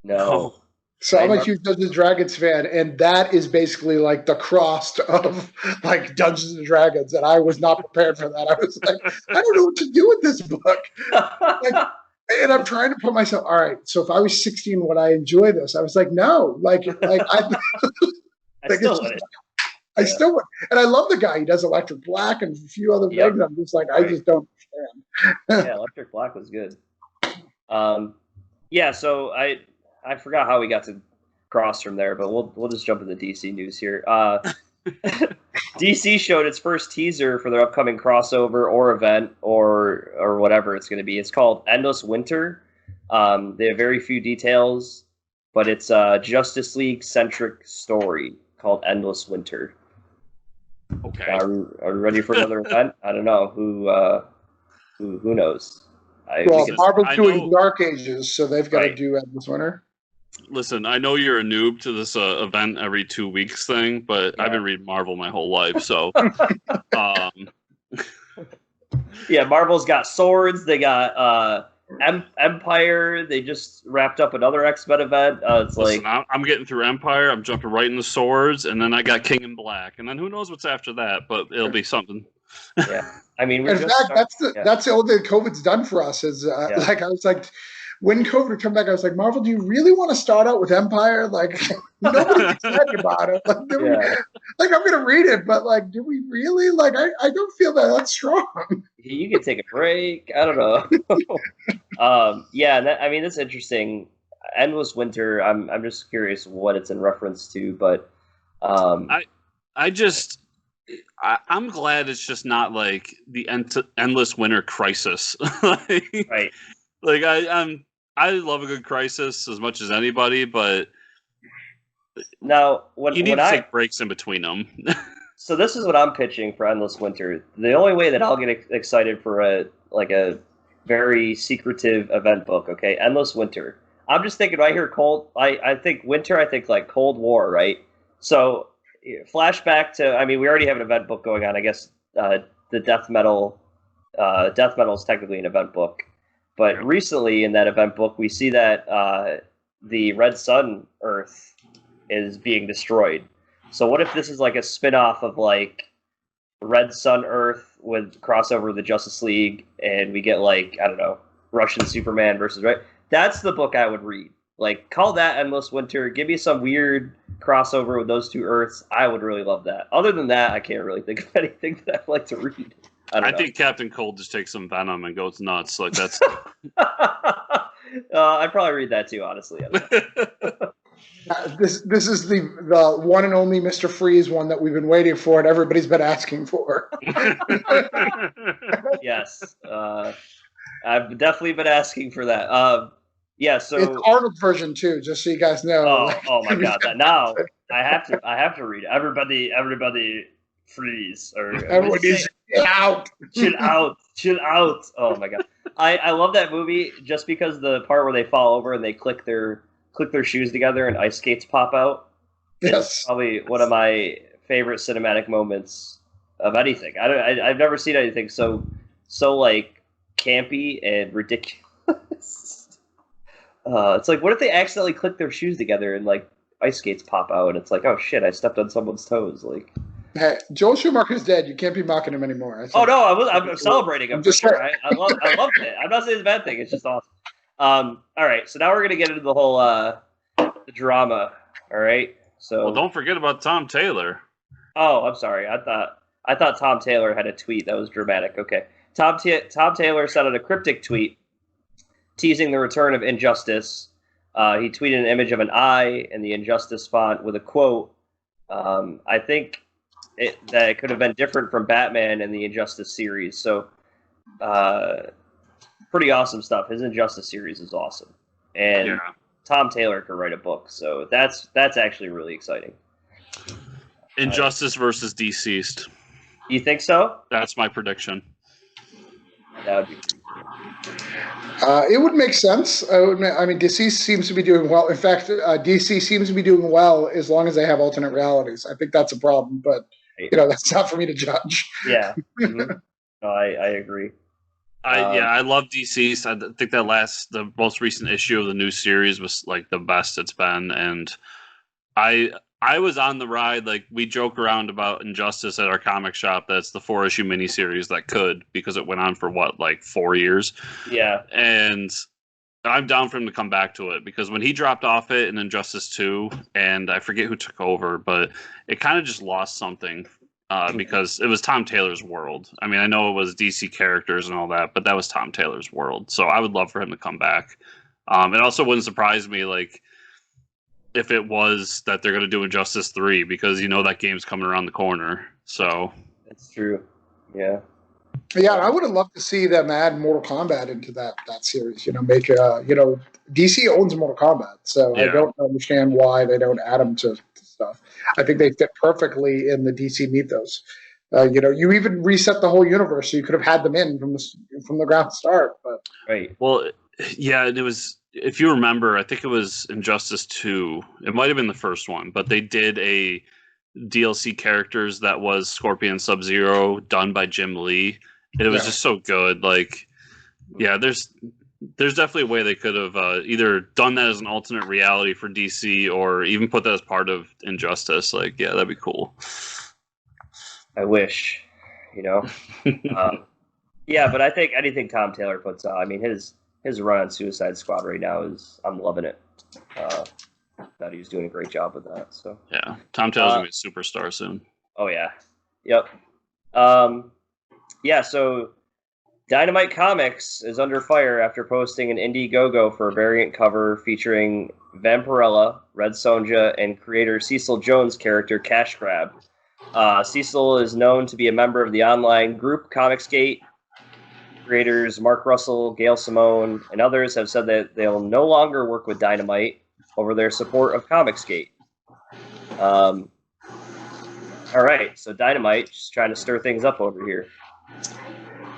No. So I'm a huge Dungeons and Dragons fan, and that is basically like the cross of like Dungeons and Dragons, and I was not prepared for that. I was like, I don't know what to do with this book. Like, and I'm trying to put myself, all right, so if I was 16, would I enjoy this? I was like, no. I still wouldn't. I still would. And I love the guy. He does Electric Black and a few other things. I'm just like, I just don't understand. Yeah, Electric Black was good. So I forgot how we got to cross from there, but we'll just jump into DC news here. DC showed its first teaser for their upcoming crossover or event or whatever it's going to be. It's called Endless Winter. They have very few details, but it's a Justice League centric story called Endless Winter. Okay. Are we ready for another event? I don't know who knows. Marvel's doing Dark Ages, so they've got to do Endless Winter. Listen, I know you're a noob to this event every 2 weeks thing, but I've been reading Marvel my whole life, so. Marvel's got swords. They got Empyre. They just wrapped up another X-Men event. I'm getting through Empyre. I'm jumping right into swords, and then I got King in Black, and then who knows what's after that? But it'll be something. Yeah, I mean, that's the only thing COVID's done for us. Is I was like, when COVID would come back, I was like, Marvel, do you really want to start out with Empyre? Like, nobody's excited about it. Like, I'm going to read it, but like, do we really? Like, I don't feel that's strong. You can take a break. I don't know. That's interesting. Endless Winter. I'm just curious what it's in reference to, but I'm glad it's just not like the Endless Winter Crisis. Right. Like I love a good crisis as much as anybody, but now you need to take breaks in between them. So this is what I'm pitching for Endless Winter. The only way that I'll get excited for a very secretive event book, okay? Endless Winter. I'm just thinking right here, I think winter. I think like Cold War, right? So flashback to. I mean, we already have an event book going on. I guess the Death Metal. Death Metal is technically an event book. But recently in that event book, we see that the Red Sun Earth is being destroyed. So what if this is like a spin-off of like Red Sun Earth with crossover with the Justice League, and we get like, I don't know, Russian Superman versus, right? That's the book I would read. Like, call that Endless Winter. Give me some weird crossover with those two Earths. I would really love that. Other than that, I can't really think of anything that I'd like to read. I think Captain Cold just takes some venom and goes nuts. Like that's. I'd probably read that too, honestly. This is the one and only Mr. Freeze one that we've been waiting for and everybody's been asking for. Yes, I've definitely been asking for that. So it's Arnold's version too, just so you guys know. Oh my God! Now I have to read it. Everybody freeze or everybody's chill out. Oh my God! I love that movie just because the part where they fall over and they click their shoes together and ice skates pop out. Yes, it's probably one of my favorite cinematic moments of anything. I've never seen anything so like campy and ridiculous. It's like, what if they accidentally click their shoes together and like ice skates pop out and it's like, oh shit, I stepped on someone's toes. Like, hey, Joel Schumacher's dead. You can't be mocking him anymore. Oh no, I'm celebrating him for sure. I loved it. I'm not saying it's a bad thing. It's just awesome. All right, so now we're gonna get into the whole the drama. All right, so well, don't forget about Tom Taylor. Oh, I'm sorry. I thought Tom Taylor had a tweet that was dramatic. Okay, Tom Taylor sent out a cryptic tweet teasing the return of Injustice. He tweeted an image of an eye in the Injustice font with a quote. I think that it could have been different from Batman in the Injustice series. So, pretty awesome stuff. His Injustice series is awesome, and Tom Taylor could write a book. So that's actually really exciting. Injustice versus Deceased. You think so? That's my prediction. That would be. It would make sense. I mean, DC seems to be doing well. In fact, DC seems to be doing well as long as they have alternate realities. I think that's a problem, but that's not for me to judge. Yeah, mm-hmm. No, I agree. I love DC. So I think the most recent issue of the new series was like the best it's been, and I was on the ride. Like, we joke around about Injustice at our comic shop. That's the 4-issue miniseries that could, because it went on for what, like 4 years. Yeah, And I'm down for him to come back to it, because when he dropped off it in Injustice 2, and I forget who took over, but it kind of just lost something. Because it was Tom Taylor's world. I mean, I know it was DC characters and all that, but that was Tom Taylor's world. So I would love for him to come back. It also wouldn't surprise me, like, if it was that they're going to do Injustice 3, because that game's coming around the corner. So that's true. Yeah. Yeah, I would have loved to see them add Mortal Kombat into that series. Make DC owns Mortal Kombat, so Yeah. I don't understand why they don't add them to stuff. I think they fit perfectly in the DC mythos. You even reset the whole universe, so you could have had them in from the ground start. But Right. Well, yeah, it was. If you remember, I think it was Injustice 2. It might have been the first one, but they did a DLC characters that was Scorpion Sub-Zero, done by Jim Lee. And it was just so good. Like, yeah, there's definitely a way they could have either done that as an alternate reality for DC, or even put that as part of Injustice. Like, yeah, that'd be cool. I wish, yeah, but I think anything Tom Taylor puts out, I mean, his run on Suicide Squad right now I'm loving it. That he's doing a great job with that. So yeah, Tom Taylor's gonna be a superstar soon. Oh yeah, yep. Yeah, so Dynamite Comics is under fire after posting an Indiegogo for a variant cover featuring Vampirella, Red Sonja, and creator Cecil Jones' character Cash Grab. Cecil is known to be a member of the online group Comicsgate. Creators Mark Russell, Gail Simone, and others have said that they'll no longer work with Dynamite over their support of Comicsgate. All right, so Dynamite just trying to stir things up over here.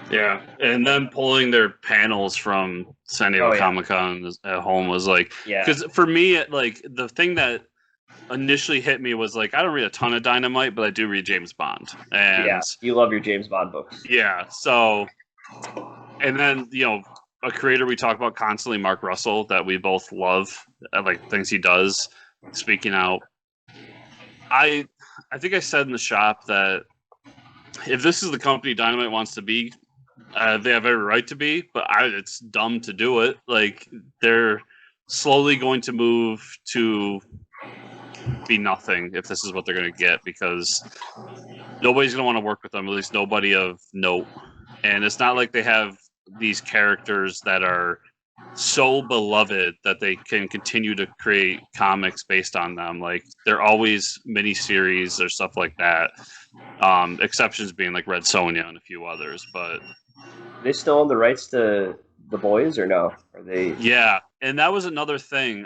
Yeah, and then pulling their panels from San Diego Comic-Con at home was like, because for me, like, the thing that initially hit me was like, I don't read a ton of Dynamite, but I do read James Bond. And yeah, you love your James Bond books. Yeah, so, and then, a creator we talk about constantly, Mark Russell, that we both love, like things he does, speaking out. I think I said in the shop that if this is the company Dynamite wants to be, they have every right to be, but it's dumb to do it. Like, they're slowly going to move to be nothing if this is what they're going to get, because nobody's going to want to work with them, at least nobody of note. And it's not like they have these characters that are so beloved that they can continue to create comics based on them. Like, they're always miniseries or stuff like that. Exceptions being like Red Sonja and a few others, but they still own the rights to the boys, or no? Are they? Yeah, and that was another thing.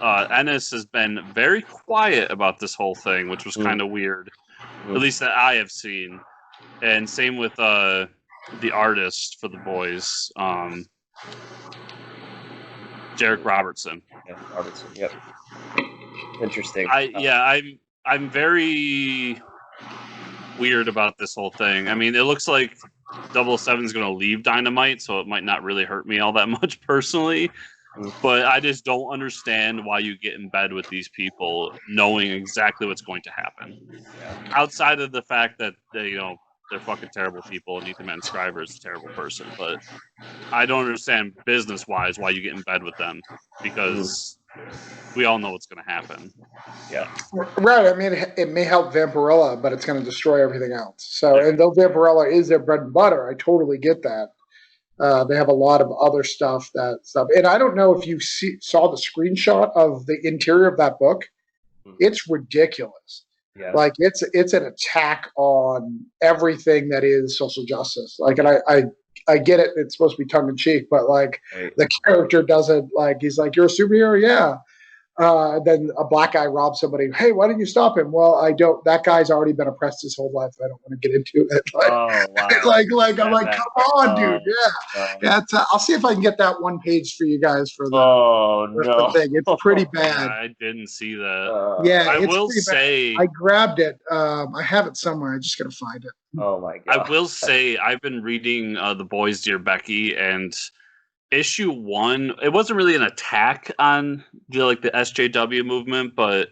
Ennis has been very quiet about this whole thing, which was kind of weird, at least that I have seen. And same with the artist for the boys, Jarek Robertson. Yeah, Robertson. Yep. Interesting. I'm very weird about this whole thing. I mean, it looks like 007 is going to leave Dynamite, so it might not really hurt me all that much personally. But I just don't understand why you get in bed with these people knowing exactly what's going to happen. Yeah. Outside of the fact that they're fucking terrible people, and Ethan Scriver is a terrible person. But I don't understand business-wise why you get in bed with them, because we all know what's going to happen. Yeah. Right. I mean, it may help Vampirella, but it's going to destroy everything else. So, and though Vampirella is their bread and butter, I totally get that. They have a lot of other stuff. And I don't know if you saw the screenshot of the interior of that book. It's ridiculous. Yeah. Like, it's an attack on everything that is social justice. Like, and I get it. It's supposed to be tongue in cheek, but like, the character doesn't, like, he's like, you're a superhero. Yeah. Then a black guy robs somebody. Hey, why didn't you stop him? Well, I don't. That guy's already been oppressed his whole life. I don't want to get into it. Like, Oh wow! I'm like, come on, dude. Yeah. I'll see if I can get that one page for you guys for the thing. It's pretty bad. Yeah, I didn't see that. Yeah, I it's will pretty say bad. I grabbed it. I have it somewhere. I just gotta find it. Oh my god! I will say I've been reading The Boys, Dear Becky, and issue 1. It wasn't really an attack on the SJW movement, but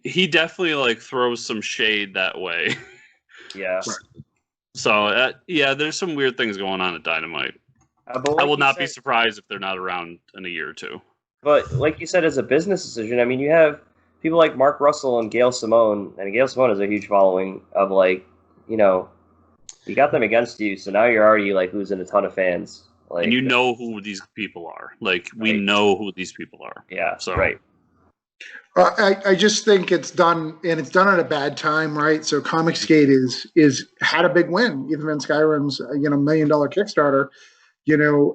he definitely throws some shade that way. Yeah. So there's some weird things going on at Dynamite. I will not be surprised if they're not around in a year or two. But like you said, as a business decision, I mean, you have people like Mark Russell and Gail Simone, and Gail Simone has a huge following of you got them against you, so now you're already losing a ton of fans. And you know who these people are. We know who these people are. Yeah. So right. I just think it's done, and it's done at a bad time, right? So Comicsgate is had a big win. Ethan Van Skyrim's $1 million Kickstarter,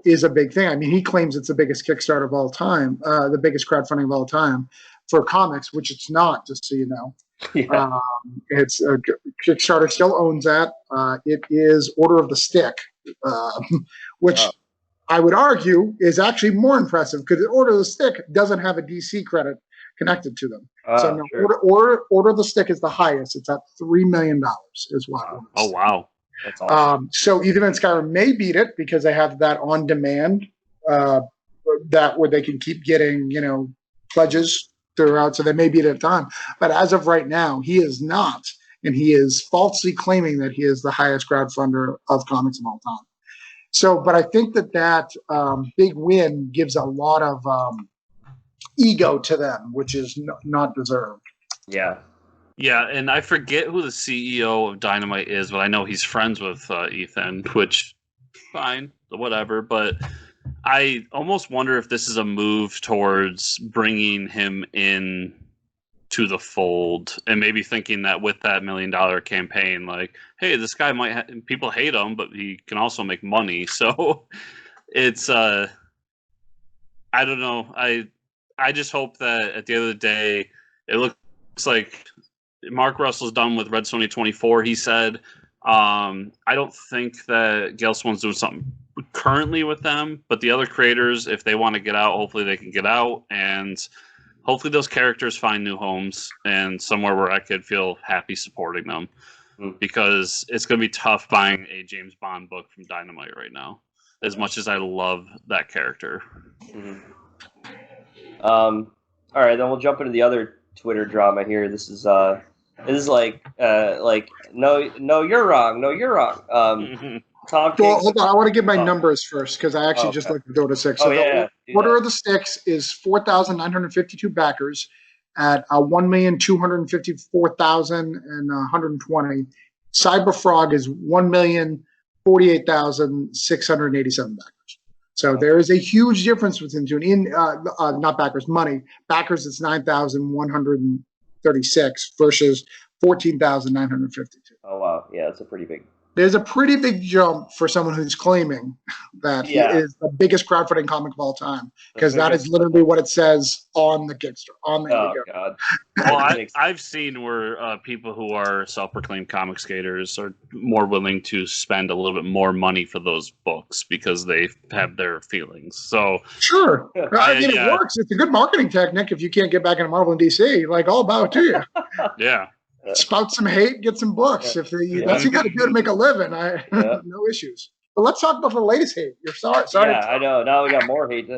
is a big thing. I mean, he claims it's the biggest Kickstarter of all time, the biggest crowdfunding of all time for comics, which it's not, just so you know. Yeah. It's Kickstarter still owns that. It is Order of the Stick, which I would argue is actually more impressive because Order of the Stick doesn't have a DC credit connected to them. So no, sure. Order of the Stick is the highest. It's at $3 million is what. Oh wow, that's awesome. So Ethan and Skyrim may beat it because they have that on demand, that where they can keep getting pledges throughout. So they may beat it at a time. But as of right now, he is not, and he is falsely claiming that he is the highest crowdfunder of comics of all time. So, but I think that big win gives a lot of ego to them, which is not deserved. Yeah. Yeah, and I forget who the CEO of Dynamite is, but I know he's friends with Ethan, which, fine, whatever. But I almost wonder if this is a move towards bringing him in to the fold, and maybe thinking that with that $1 million campaign, hey, this guy people hate him, but he can also make money. So it's I don't know. I just hope that at the end of the day, it looks like Mark Russell's done with Red Sony 24. He said, I don't think that Gail Swan's doing something currently with them, but the other creators, if they want to get out, hopefully they can get out, and hopefully those characters find new homes and somewhere where I could feel happy supporting them, because it's going to be tough buying a James Bond book from Dynamite right now, as much as I love that character. Mm-hmm. All right, then we'll jump into the other Twitter drama here. This is no, you're wrong. No, you're wrong. Tom King. Well, hold on. I want to give my numbers first because I actually just looked at Dota 6. So the Order of the Sticks is 4,952 backers at 1,254,120. Cyberfrog is 1,048,687 backers. So there is a huge difference between not backers, money. Backers it's 9,136 versus 14,952. Oh wow, yeah, it's a pretty big. There's a pretty big jump for someone who's claiming that he is the biggest crowdfunding comic of all time, because that is literally what it says on the Kickstarter. Oh god! Well, I've seen where people who are self-proclaimed comic skaters are more willing to spend a little bit more money for those books because they have their feelings. So sure, it works. It's a good marketing technique if you can't get back into Marvel and DC. All about to you. Yeah. Spout some hate, get some books. If that's what you got to do to make a living, no issues. But let's talk about the latest hate. You're sorry. Yeah, I know. Now we got more hate.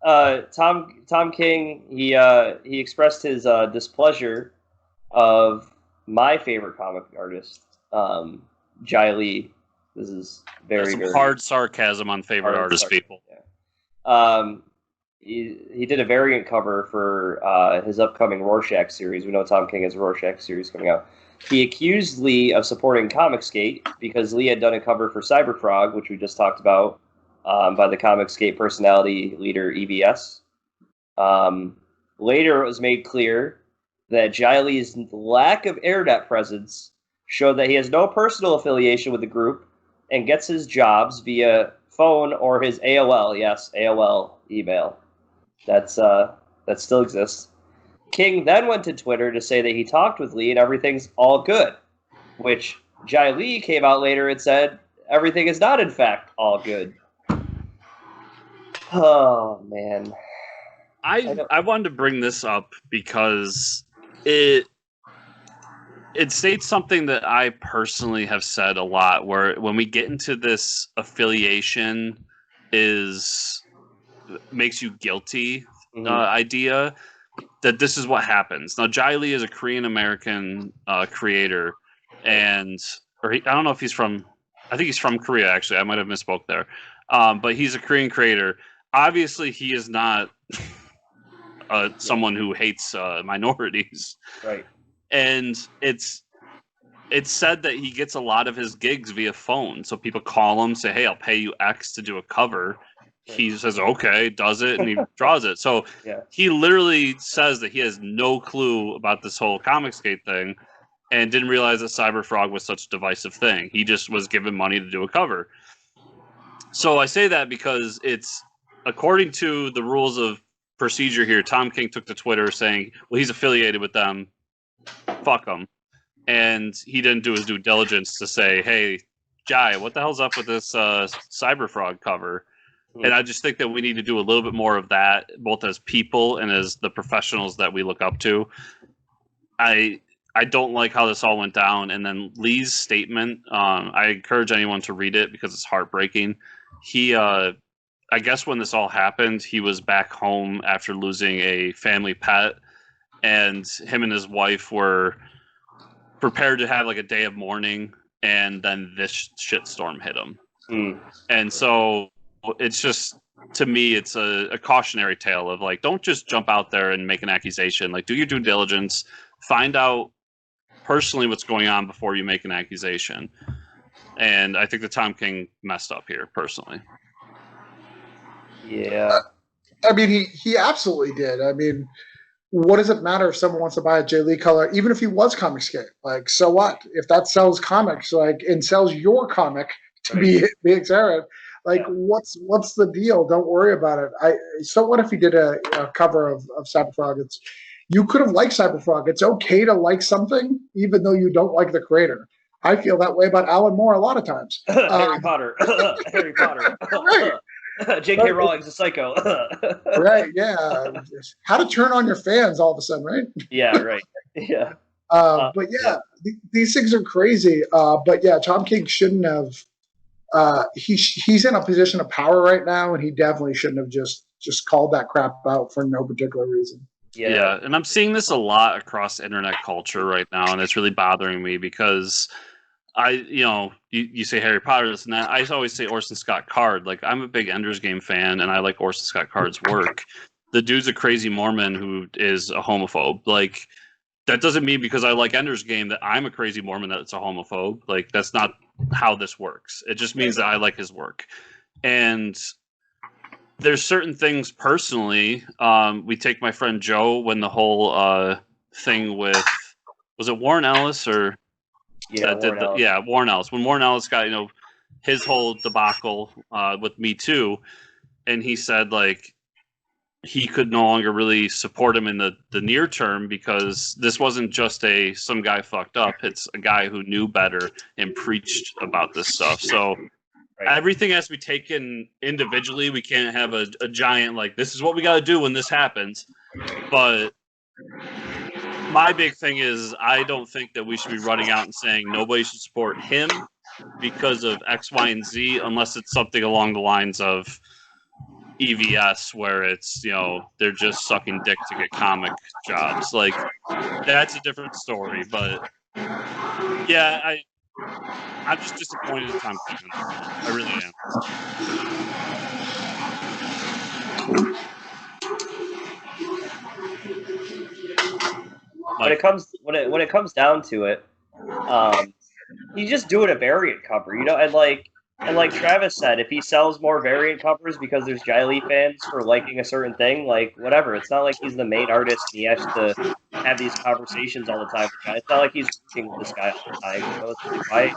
Tom King, he expressed his displeasure of my favorite comic artist, Jai Lee. This is very hard sarcasm on favorite artist people. Yeah. He did a variant cover for his upcoming Rorschach series. We know Tom King has a Rorschach series coming out. He accused Lee of supporting Comicsgate because Lee had done a cover for Cyberfrog, which we just talked about, by the Comicsgate personality leader EBS. Later, it was made clear that Jai Lee's lack of internet presence showed that he has no personal affiliation with the group and gets his jobs via phone or his AOL, yes, AOL email. That's that still exists. King then went to Twitter to say that he talked with Lee and everything's all good, which Jai Lee came out later and said everything is not in fact all good. Oh man. I wanted to bring this up because it states something that I personally have said a lot, where when we get into this affiliation makes you guilty idea, that this is what happens. Now, Jai Lee is a Korean American creator, I don't know if he's from, I think he's from Korea, actually. I might have misspoke there. But he's a Korean creator. Obviously, he is not someone who hates minorities. Right. And it's said that he gets a lot of his gigs via phone. So people call him, say, hey, I'll pay you X to do a cover. Right. He says, okay, does it, and he draws it. So he literally says that he has no clue about this whole Comicsgate thing and didn't realize that Cyberfrog was such a divisive thing. He just was given money to do a cover. So I say that because it's, according to the rules of procedure here, Tom King took to Twitter saying, well, he's affiliated with them, fuck him. And he didn't do his due diligence to say, hey, Jai, what the hell's up with this Cyberfrog cover? And I just think that we need to do a little bit more of that, both as people and as the professionals that we look up to. I don't like how this all went down. And then Lee's statement, I encourage anyone to read it because it's heartbreaking. He, I guess when this all happened, he was back home after losing a family pet, and him and his wife were prepared to have like a day of mourning, and then this shitstorm hit him. And so it's just, to me, it's a cautionary tale of like, don't just jump out there and make an accusation. Like, do your due diligence, find out personally what's going on before you make an accusation. And I think that Tom King messed up here, personally. Yeah. I mean, he absolutely did. I mean, what does it matter if someone wants to buy a Jay Lee color, even if he was Comicsgate? Like, so what? If that sells comics, like, and sells your comic to be exhibited, like, what's the deal? Don't worry about it. So what if he did a cover of Cyberfrog? You could have liked Cyberfrog. It's okay to like something, even though you don't like the creator. I feel that way about Alan Moore a lot of times. Harry Potter. Harry Potter. Right. J.K. Rowling's a psycho. Right, yeah. How to turn on your fans all of a sudden, right? Yeah, right. Yeah. But yeah, these things are crazy. But yeah, Tom King shouldn't have. He's in a position of power right now, and he definitely shouldn't have just called that crap out for no particular reason. Yeah, and I'm seeing this a lot across internet culture right now, and it's really bothering me because you say Harry Potter, this and that. I always say Orson Scott Card. Like, I'm a big Ender's Game fan, and I like Orson Scott Card's work. The dude's a crazy Mormon who is a homophobe. Like, that doesn't mean because I like Ender's Game that I'm a crazy Mormon that it's a homophobe. Like, that's not how this works. It just means that I like his work. And there's certain things personally. We take my friend Joe when the whole thing with, was it Warren Ellis or... Warren Ellis. When Warren Ellis got, his whole debacle with Me Too, and he said, like, he could no longer really support him in the near term because this wasn't just some guy fucked up. It's a guy who knew better and preached about this stuff. So everything has to be taken individually. We can't have a giant, like, this is what we got to do when this happens. But my big thing is I don't think that we should be running out and saying nobody should support him because of X, Y, and Z unless it's something along the lines of EVS where it's, they're just sucking dick to get comic jobs. Like, that's a different story. But, yeah, I'm just disappointed in Tom King. I really am. When it comes down to it, he's just doing a variant cover, and like Travis said, if he sells more variant covers because there's Jai Lee fans for liking a certain thing, like, whatever. It's not like he's the main artist and he has to have these conversations all the time. It's not like he's working with this guy all the time. So it's like,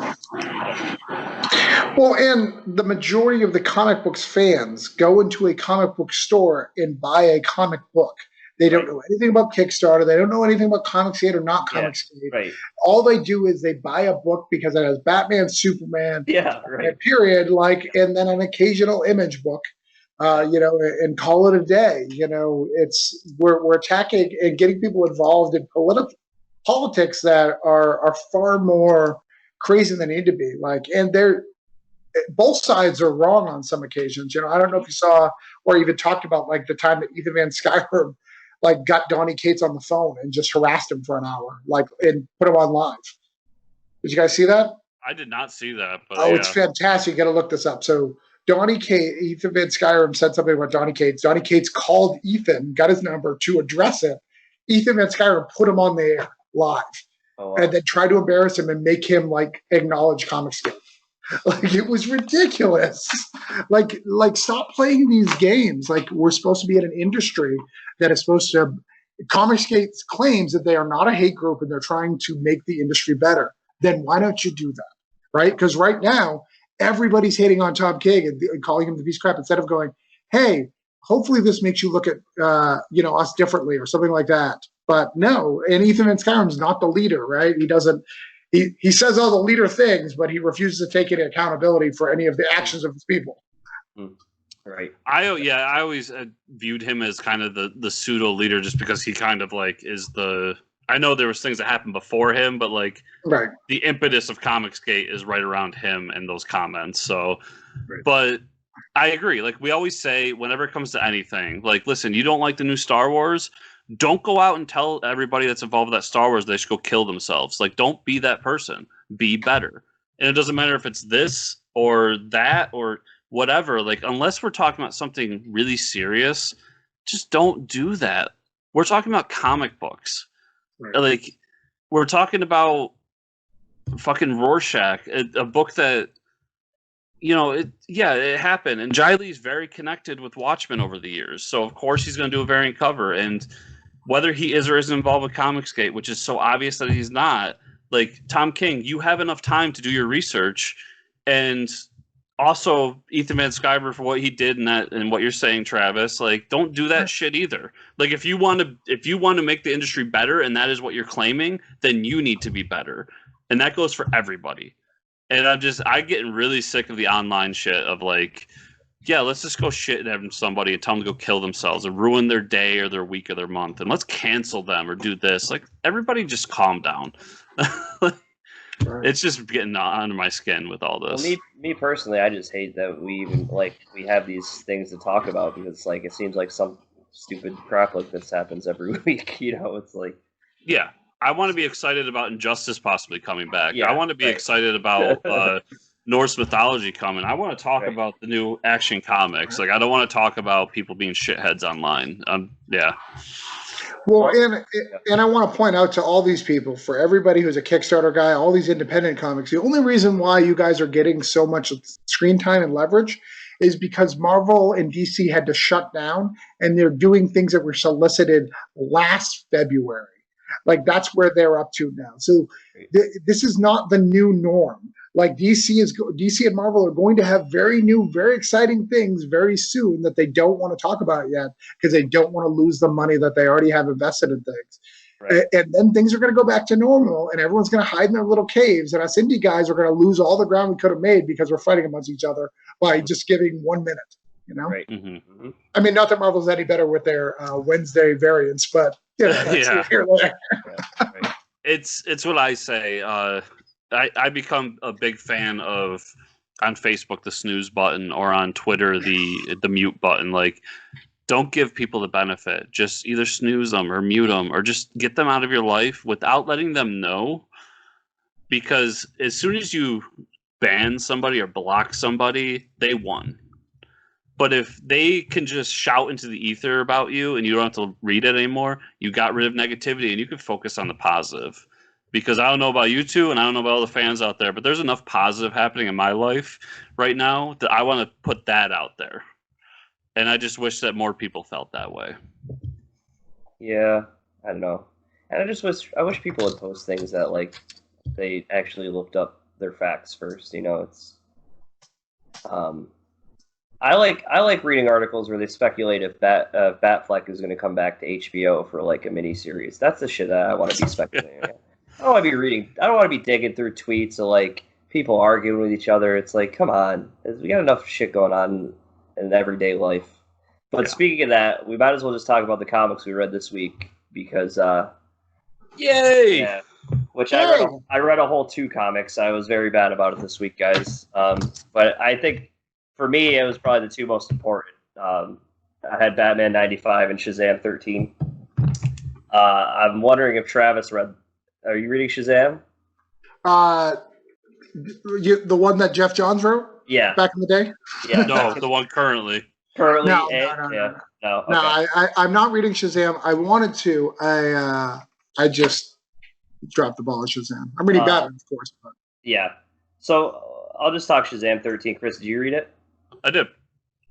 well, and the majority of the comic books fans go into a comic book store and buy a comic book. They don't know anything about Kickstarter. They don't know anything about Comicsgate or not Comicsgate. Right. All they do is they buy a book because it has Batman, Superman, period, and then an occasional Image book, and call it a day. We're attacking and getting people involved in politics that are far more crazy than they need to be. And they're both sides are wrong on some occasions. I don't know if you saw or even talked about the time that Ethan Van Sciver got Donny Cates on the phone and just harassed him for an hour, and put him on live. Did you guys see that? I did not see that. But it's fantastic. You got to look this up. So Ethan Van Sciver said something about Donny Cates. Donny Cates called Ethan, got his number to address it. Ethan Van Sciver put him on the air live, and then tried to embarrass him and make him acknowledge Comicsgate. It was ridiculous. Stop playing these games. We're supposed to be in an industry that is supposed to. Comicsgate claims that they are not a hate group and they're trying to make the industry better. Then why don't you do that, right? Because right now everybody's hating on Tom King and calling him the piece of crap instead of going, "Hey, hopefully this makes you look at us differently" or something like that. But no, and Ethan Van Sciver's not the leader, right? He doesn't. He says all the leader things, but he refuses to take any accountability for any of the actions of his people. Right. I always viewed him as kind of the pseudo leader, just because he kind of is the. I know there was things that happened before him, but the impetus of Comicsgate is right around him and those comments. So, but I agree. We always say, whenever it comes to anything, listen, you don't like the new Star Wars. Don't go out and tell everybody that's involved with that Star Wars they should go kill themselves. Don't be that person. Be better. And it doesn't matter if it's this or that or whatever. Unless we're talking about something really serious, just don't do that. We're talking about comic books. Right. We're talking about fucking Rorschach, a book that, it happened. And Jai Lee's very connected with Watchmen over the years. So, of course, he's going to do a variant cover. And whether he is or isn't involved with Comicsgate, which is so obvious that he's not, Tom King, you have enough time to do your research. And also Ethan Van Sciver for what he did in that, and what you're saying, Travis, don't do that shit either. If you want to make the industry better, and that is what you're claiming, then you need to be better. And that goes for everybody. And I'm getting really sick of the online shit of let's just go shit at somebody and tell them to go kill themselves or ruin their day or their week or their month, and let's cancel them or do this. Everybody just calm down. It's just getting under my skin with all this. Well, me personally, I just hate that we even we have these things to talk about, because it seems like some stupid crap like this happens every week. It's yeah. I want to be excited about Injustice possibly coming back. Yeah, I want to be excited about Norse mythology coming. I want to talk about the new Action Comics. I don't want to talk about people being shitheads online. Yeah. Well, and I want to point out to all these people, for everybody who's a Kickstarter guy, all these independent comics, the only reason why you guys are getting so much screen time and leverage is because Marvel and DC had to shut down, and they're doing things that were solicited last February. That's where they're up to now. So this is not the new norm. DC and Marvel are going to have very new, very exciting things very soon that they don't want to talk about yet, because they don't want to lose the money that they already have invested in things. Right. And then things are going to go back to normal, and everyone's going to hide in their little caves, and us indie guys are going to lose all the ground we could have made because we're fighting amongst each other by just giving 1 minute. Right. Mm-hmm. I mean, not that Marvel's any better with their Wednesday variants, but yeah. It's what I say. I become a big fan of, on Facebook, the snooze button, or on Twitter the mute button. Don't give people the benefit. Just either snooze them or mute them, or just get them out of your life without letting them know. Because as soon as you ban somebody or block somebody, they won. But if they can just shout into the ether about you and you don't have to read it anymore, you got rid of negativity and you can focus on the positive. Because I don't know about you two, and I don't know about all the fans out there, but there's enough positive happening in my life right now that I want to put that out there. And I just wish that more people felt that way. Yeah, I don't know. And I wish people would post things that they actually looked up their facts first. It's I like reading articles where they speculate if Batfleck is going to come back to HBO for like a miniseries. That's the shit that I want to be speculating. I don't want to be reading. I don't want to be digging through tweets of like people arguing with each other. It's like, come on, we got enough shit going on in everyday life. But speaking of that, we might as well just talk about the comics we read this week because, yay! Yeah, which I read a whole 2 comics. I was very bad about it this week, guys. But I think for me, it was probably the 2 most important. I had Batman 95 and Shazam 13. I'm wondering if Travis read. Are you reading Shazam? The one that Jeff Johns wrote? Yeah. Back in the day? Yeah. No, the one currently. Currently? No, Okay. No, I'm not reading Shazam. I wanted to. I just dropped the ball at Shazam. I'm reading Batman, of course. But. Yeah. So I'll just talk Shazam 13. Chris, did you read it? I did.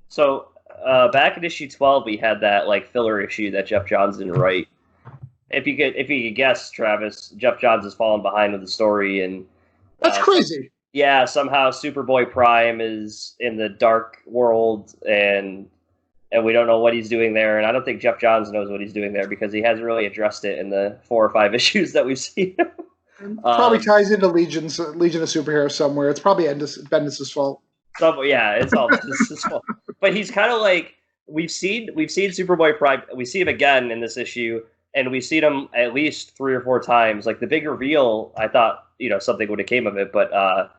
So back in issue 12, we had that like filler issue that Jeff Johns didn't write. If you could guess, Travis, Jeff Johns has fallen behind with the story, and that's crazy. Yeah, somehow Superboy Prime is in the dark world, and we don't know what he's doing there. And I don't think Jeff Johns knows what he's doing there because he hasn't really addressed it in the 4 or 5 issues that we've seen. Probably ties into Legion of Superheroes somewhere. It's probably Bendis' fault. Yeah, it's all Bendis' fault. But he's kind of like we've seen Superboy Prime. We see him again in this issue. And we've seen him at least 3 or 4 times. Like the big reveal, I thought something would have came of it, but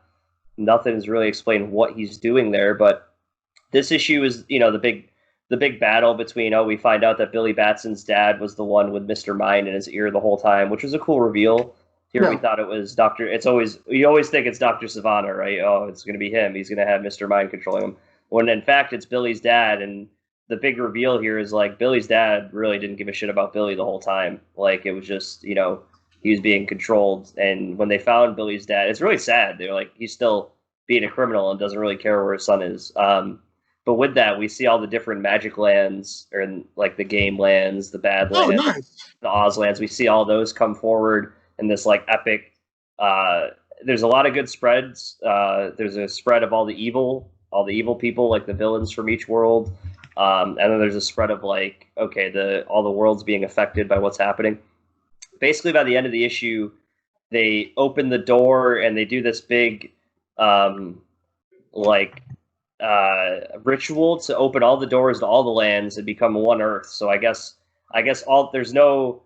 nothing's really explained what he's doing there. But this issue is the big battle between we find out that Billy Batson's dad was the one with Mr. Mind in his ear the whole time, which was a cool reveal. Here we thought it was you always think it's Dr. Savannah, right? Oh, it's going to be him. He's going to have Mr. Mind controlling him. When in fact it's Billy's dad. And the big reveal here is like Billy's dad really didn't give a shit about Billy the whole time. Like it was just, he was being controlled. And when they found Billy's dad, it's really sad. They're like, he's still being a criminal and doesn't really care where his son is. But with that, we see all the different magic lands, or like the game lands, the bad lands, the Oz lands. We see all those come forward in this like epic. There's a lot of good spreads. There's a spread of all the evil people, like the villains from each world. And then there's a spread of like, okay, all the worlds being affected by what's happening. Basically, by the end of the issue, they open the door and they do this big, ritual to open all the doors to all the lands and become one Earth. So I guess there's no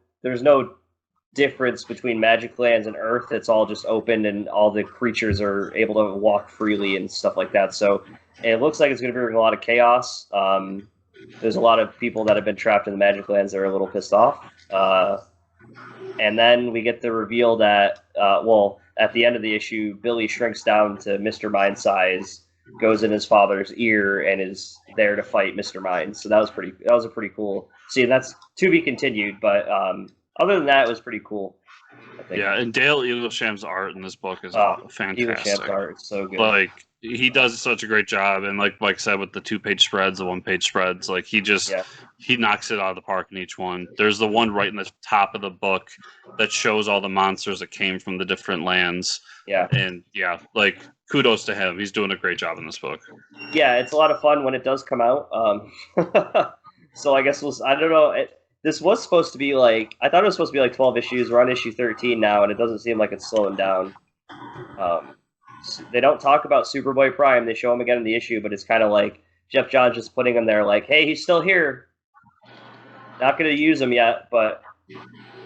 difference between Magic Lands and Earth. It's all just open and all the creatures are able to walk freely and stuff like that. So it looks like it's going to bring a lot of chaos. There's a lot of people that have been trapped in the Magic Lands that are a little pissed off. And then we get the reveal that, at the end of the issue, Billy shrinks down to Mr. Mind size, goes in his father's ear, and is there to fight Mr. Mind. So that was a pretty cool scene. That's to be continued, but other than that, it was pretty cool, I think. Yeah, and Dale Eaglesham's art in this book is fantastic. Eaglesham's art is so good. Like, he does such a great job, and like Mike said, with the 2-page spreads, the 1-page spreads, like he knocks it out of the park in each one. There's the one right in the top of the book that shows all the monsters that came from the different lands. Yeah, and like kudos to him. He's doing a great job in this book. Yeah, it's a lot of fun when it does come out. So I guess I don't know. This was supposed to be I thought it was supposed to be 12 issues. We're on issue 13 now, and it doesn't seem like it's slowing down. They don't talk about Superboy Prime. They show him again in the issue, but it's kind of like Jeff Johns just putting him there like, hey, he's still here. Not going to use him yet, but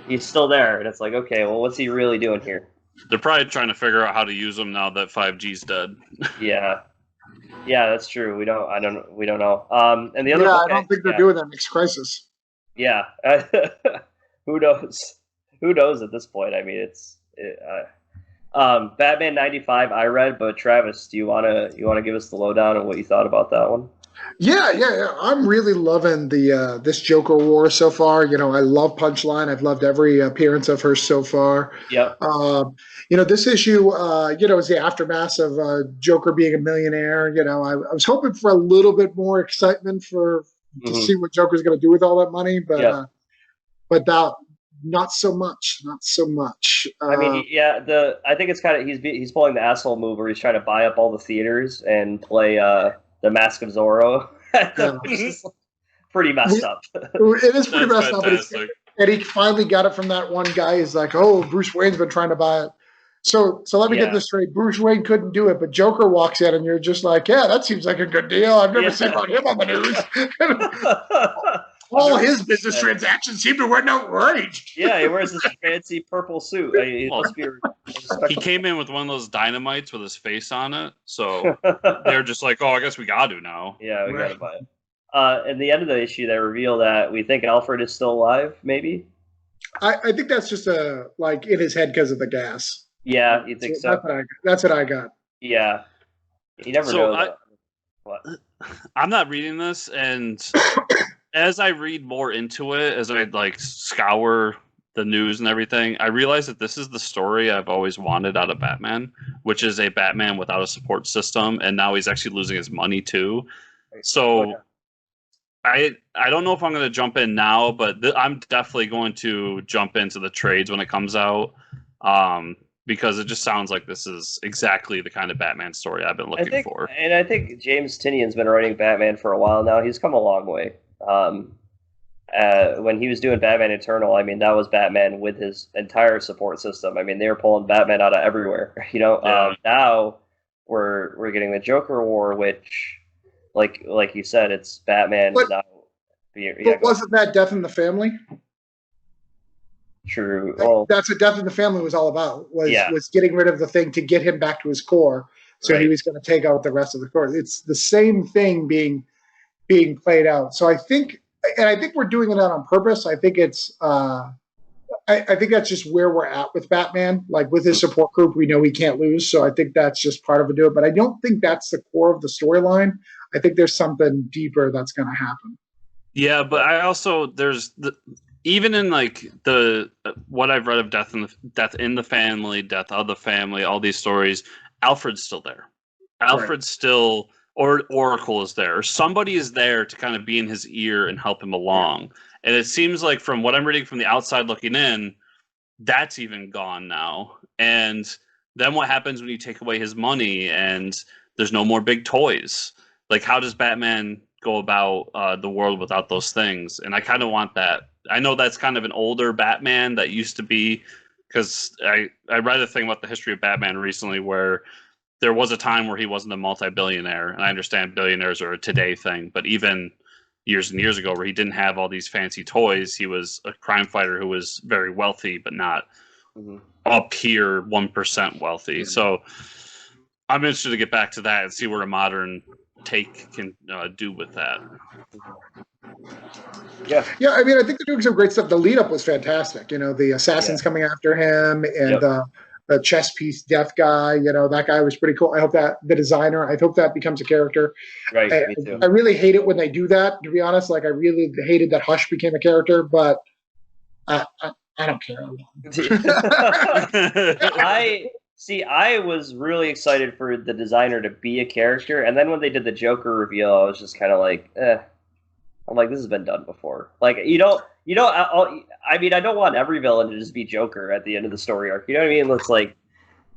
he's still there. And it's like, okay, well, what's he really doing here? They're probably trying to figure out how to use him now that 5G's dead. Yeah, that's true. We don't know. And the other, I don't think they're doing that next Crisis. Yeah, who knows? Who knows at this point? I mean, Batman 95 I read, but Travis, do you wanna give us the lowdown on what you thought about that one? Yeah. I'm really loving this Joker war so far. I love Punchline. I've loved every appearance of her so far. Yeah. This issue, is the aftermath of Joker being a millionaire. I was hoping for a little bit more excitement to see what Joker's going to do with all that money, but that. Not so much. I mean, I think it's kind of he's pulling the asshole move where he's trying to buy up all the theaters and play the Mask of Zorro. Yeah. Which is pretty messed up. It is pretty That's messed up, fantastic. and he finally got it from that one guy. He's like, "Oh, Bruce Wayne's been trying to buy it." So let me get this straight. Bruce Wayne couldn't do it, but Joker walks in, and you're just like, "Yeah, that seems like a good deal. I've never seen about him on the news." All his business transactions seem to work out right. Yeah, he wears this fancy purple suit. He came in with one of those dynamites with his face on it, so they're just like, "Oh, I guess we gotta do now." Yeah, we gotta buy it. At the end of the issue, they reveal that we think Alfred is still alive. Maybe. I think that's just like in his head because of the gas. Yeah, you think so? That's what I got. Yeah, you never know. What? I'm not reading this, and as I read more into it, as I like scour the news and everything, I realize that this is the story I've always wanted out of Batman, which is a Batman without a support system, and now he's actually losing his money too. So I don't know if I'm going to jump in now, but I'm definitely going to jump into the trades when it comes out, because it just sounds like this is exactly the kind of Batman story I've been looking for. And I think James Tynion's been writing Batman for a while now. He's come a long way. When he was doing Batman Eternal, I mean, that was Batman with his entire support system. I mean, they were pulling Batman out of everywhere. Now we're getting the Joker War, which, like you said, it's Batman now. But wasn't that Death in the Family? True. Well, that's what Death in the Family was all about. Was getting rid of the thing to get him back to his core. So he was going to take out the rest of the core. It's the same thing being played out. So I think we're doing it on purpose. I think it's I think that's just where we're at with Batman. Like with his support group, we know he can't lose. So I think that's just part of it. But I don't think that's the core of the storyline. I think there's something deeper that's going to happen. Yeah, but I also even in like what I've read of Death in the Family, Death of the Family, all these stories, Alfred's still there. Alfred's still, or Oracle is there, or somebody is there to kind of be in his ear and help him along. Yeah. And it seems like from what I'm reading from the outside looking in, that's even gone now. And then what happens when you take away his money and there's no more big toys? Like, how does Batman go about the world without those things? And I kind of want that. I know that's kind of an older Batman that used to be, because I read a thing about the history of Batman recently where there was a time where he wasn't a multi-billionaire, and I understand billionaires are a today thing, but even years and years ago where he didn't have all these fancy toys, he was a crime fighter who was very wealthy, but not up here 1% wealthy. So I'm interested to get back to that and see where a modern take can do with that. Yeah. I mean, I think they're doing some great stuff. The lead up was fantastic. The assassins coming after him, and the chess piece death guy. That guy was pretty cool. I hope that the designer. I hope that becomes a character. Right. Me too. I really hate it when they do that. To be honest, like I really hated that Hush became a character, but I don't care. I was really excited for the designer to be a character, and then when they did the Joker reveal, I was just kind of like, I'm like, this has been done before. Like, I mean, I don't want every villain to just be Joker at the end of the story arc. You know what I mean? It's like,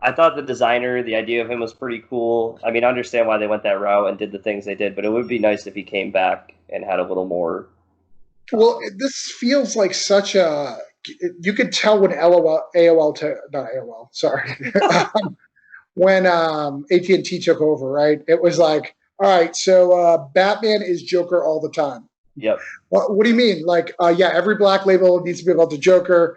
I thought the designer, the idea of him was pretty cool. I mean, I understand why they went that route and did the things they did, but it would be nice if he came back and had a little more. Well, this feels like such a. You could tell when when AT&T took over, right? It was like, all right, so Batman is Joker all the time. Yep. What do you mean? Like, every black label needs to be about the Joker.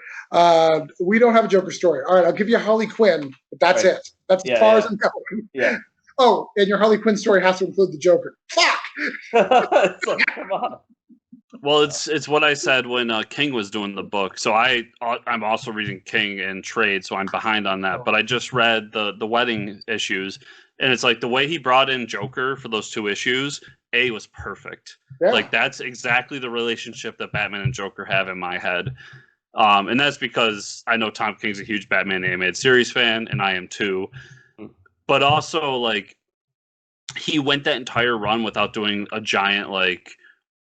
We don't have a Joker story. All right, I'll give you Harley Quinn, but that's it. That's as far as I'm going. Yeah. Oh, and your Harley Quinn story has to include the Joker. Fuck! It's like, come on. Well, it's what I said when King was doing the book. So I'm also reading King in trade, so I'm behind on that. But I just read the wedding issues, and it's like the way he brought in Joker for those 2 issues, was perfect. Yeah. Like that's exactly the relationship that Batman and Joker have in my head. And that's because I know Tom King's a huge Batman animated series fan, and I am too. But also, like, he went that entire run without doing a giant, like,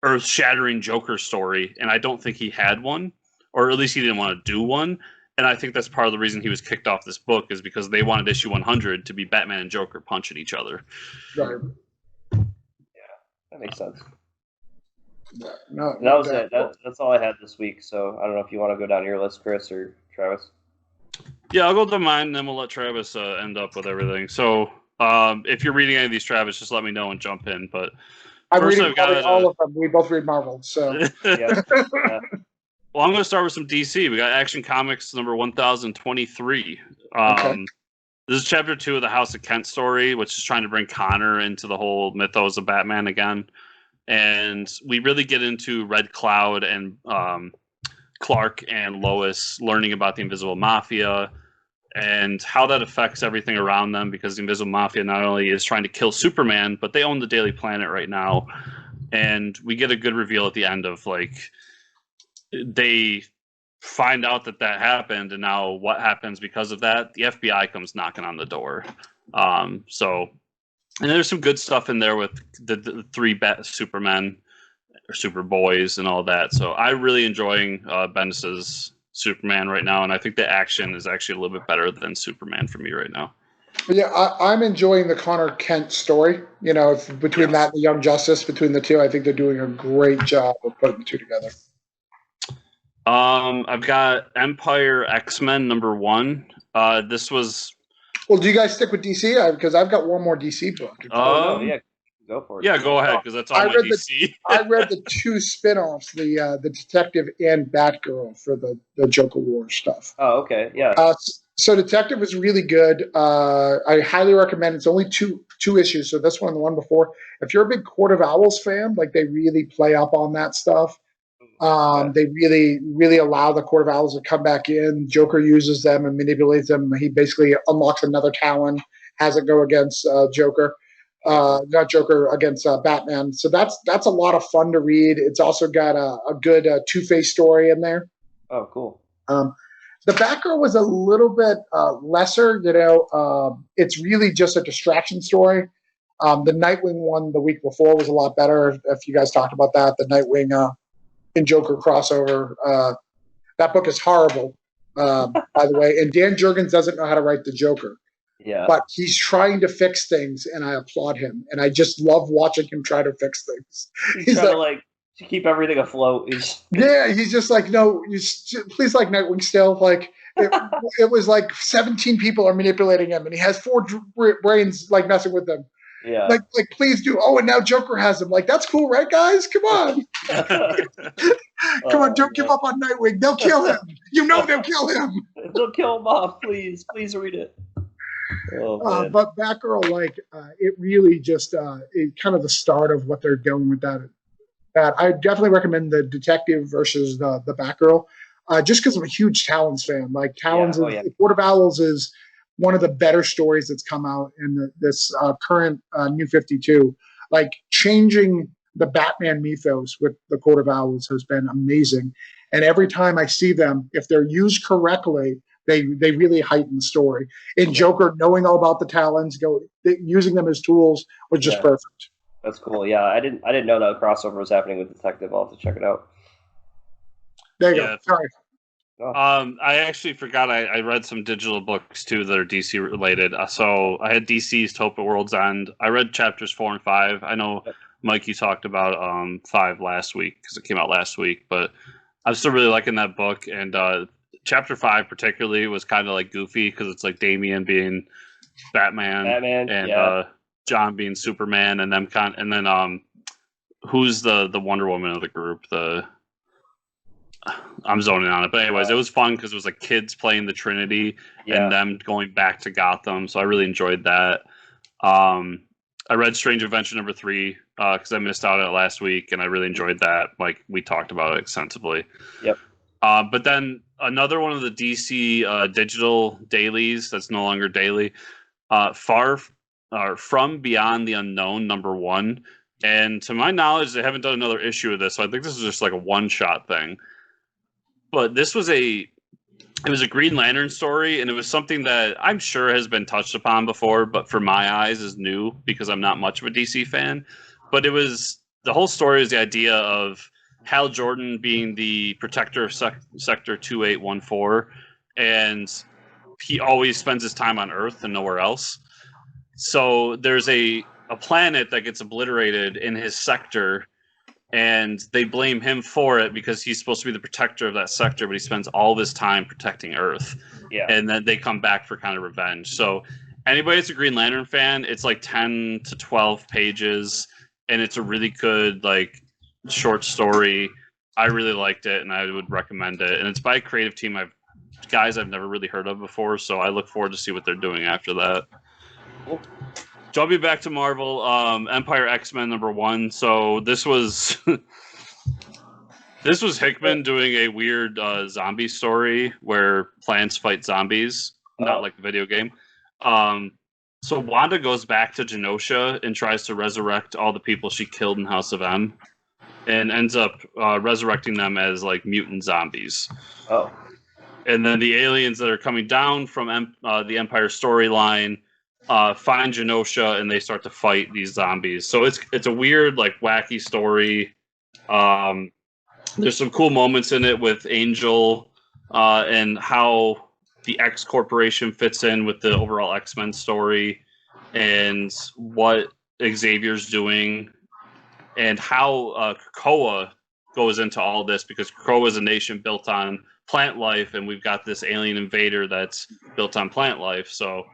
earth-shattering Joker story, and I don't think he had one, or at least he didn't want to do one. And I think that's part of the reason he was kicked off this book, is because they wanted issue 100 to be Batman and Joker punching each other. Right. That makes sense. No, That was it. That's all I had this week. So I don't know if you want to go down your list, Chris or Travis. Yeah, I'll go to mine, and then we'll let Travis end up with everything. So if you're reading any of these, Travis, just let me know and jump in. But I'm first, reading all of them. We both read Marvel, so. Yeah. Well, I'm going to start with some DC. We got Action Comics number 1023. Okay. This is chapter 2 of the House of Kent story, which is trying to bring Connor into the whole mythos of Batman again. And we really get into Red Cloud and Clark and Lois learning about the Invisible Mafia and how that affects everything around them, because the Invisible Mafia not only is trying to kill Superman, but they own the Daily Planet right now. And we get a good reveal at the end of, like, they find out that happened, and now what happens because of that? The FBI comes knocking on the door. And there's some good stuff in there with the three Supermen or Superboys and all that. So I'm really enjoying Bendis's Superman right now, and I think the action is actually a little bit better than Superman for me right now. Yeah, I'm enjoying the Connor Kent story. You know, between that and the Young Justice, between the two, I think they're doing a great job of putting the two together. I've got Empyre X-Men number 1. This was. Well, do you guys stick with DC? Because I've got one more DC book. Yeah, go for it. Yeah, go ahead, because that's all my DC. I read the 2 spin-offs, the Detective and Batgirl for the Joker War stuff. Oh, okay, yeah. So Detective is really good. I highly recommend it. It's only two issues, so this one and the one before. If you're a big Court of Owls fan, like they really play up on that stuff. They really, really allow the Court of Owls to come back in. Joker uses them and manipulates them. He basically unlocks another talon, has it go against Joker. Not Joker, against Batman. So that's a lot of fun to read. It's also got a good Two-Face story in there. Oh, cool. The Batgirl was a little bit lesser. You know, it's really just a distraction story. The Nightwing one the week before was a lot better. If you guys talked about that, the Nightwing and Joker crossover. That book is horrible, by the way. And Dan Jurgens doesn't know how to write the Joker. Yeah. But he's trying to fix things, and I applaud him. And I just love watching him try to fix things. He's trying to keep everything afloat. Yeah, he's just like, no, please, like Nightwing still. Like, it was like 17 people are manipulating him, and he has 4 brains, like, messing with them. Yeah. Like, please do. Oh, and now Joker has him. Like, that's cool, right, guys? Come on. Come on, don't give up on Nightwing. They'll kill him. You know they'll kill him. They'll kill him off. Please read it. Oh, but Batgirl, like, it really just kind of the start of what they're doing with that. I definitely recommend the Detective versus the Batgirl, just because I'm a huge Talons fan. Like, Talons, the Court of Owls is one of the better stories that's come out in this current New 52. Like, changing the Batman mythos with the Court of Owls has been amazing. And every time I see them, if they're used correctly, they really heighten the story. And Joker, knowing all about the Talons, using them as tools was just perfect. That's cool. Yeah, I didn't know that crossover was happening with Detective. I'll have to check it out. There you go. Sorry. I actually forgot I read some digital books too that are DC related. So I had DC's To Hope at World's End. I read chapters 4 and 5. I know Mike, you talked about 5 last week because it came out last week, but I'm still really liking that book. And chapter 5 particularly was kind of like goofy because it's like Damian being Batman and John being Superman, and then who's the Wonder Woman of the group? I'm zoning on it, but anyways, it was fun because it was like kids playing the Trinity and them going back to Gotham. So I really enjoyed that. I read Strange Adventure number 3 because I missed out on it last week, and I really enjoyed that. Like, we talked about it extensively. Yep. But then another one of the DC digital dailies that's no longer daily, From Beyond the Unknown number 1. And to my knowledge, they haven't done another issue of this, so I think this is just like a one-shot thing. But this was it was a Green Lantern story, and it was something that I'm sure has been touched upon before, but for my eyes is new because I'm not much of a DC fan. But the whole story is the idea of Hal Jordan being the protector of Sector 2814, and he always spends his time on Earth and nowhere else. So there's a a planet that gets obliterated in his sector, and they blame him for it because he's supposed to be the protector of that sector, but he spends all of his time protecting Earth. Yeah. And then they come back for kind of revenge. So anybody that's a Green Lantern fan, it's like 10 to 12 pages, and it's a really good like short story. I really liked it, and I would recommend it. And it's by a creative team guys I've never really heard of before, so I look forward to see what they're doing after that. Cool. Jumping back to Marvel, Empyre X-Men #1. So this was this was Hickman doing a weird zombie story where plants fight zombies, not like the video game. So Wanda goes back to Genosha and tries to resurrect all the people she killed in House of M, and ends up resurrecting them as like mutant zombies. Oh. And then the aliens that are coming down from the Empyre storyline find Genosha, and they start to fight these zombies. So it's a weird, like, wacky story. There's some cool moments in it with Angel and how the X Corporation fits in with the overall X-Men story, and what Xavier's doing, and how Krakoa goes into all this, because Krakoa is a nation built on plant life, and we've got this alien invader that's built on plant life. So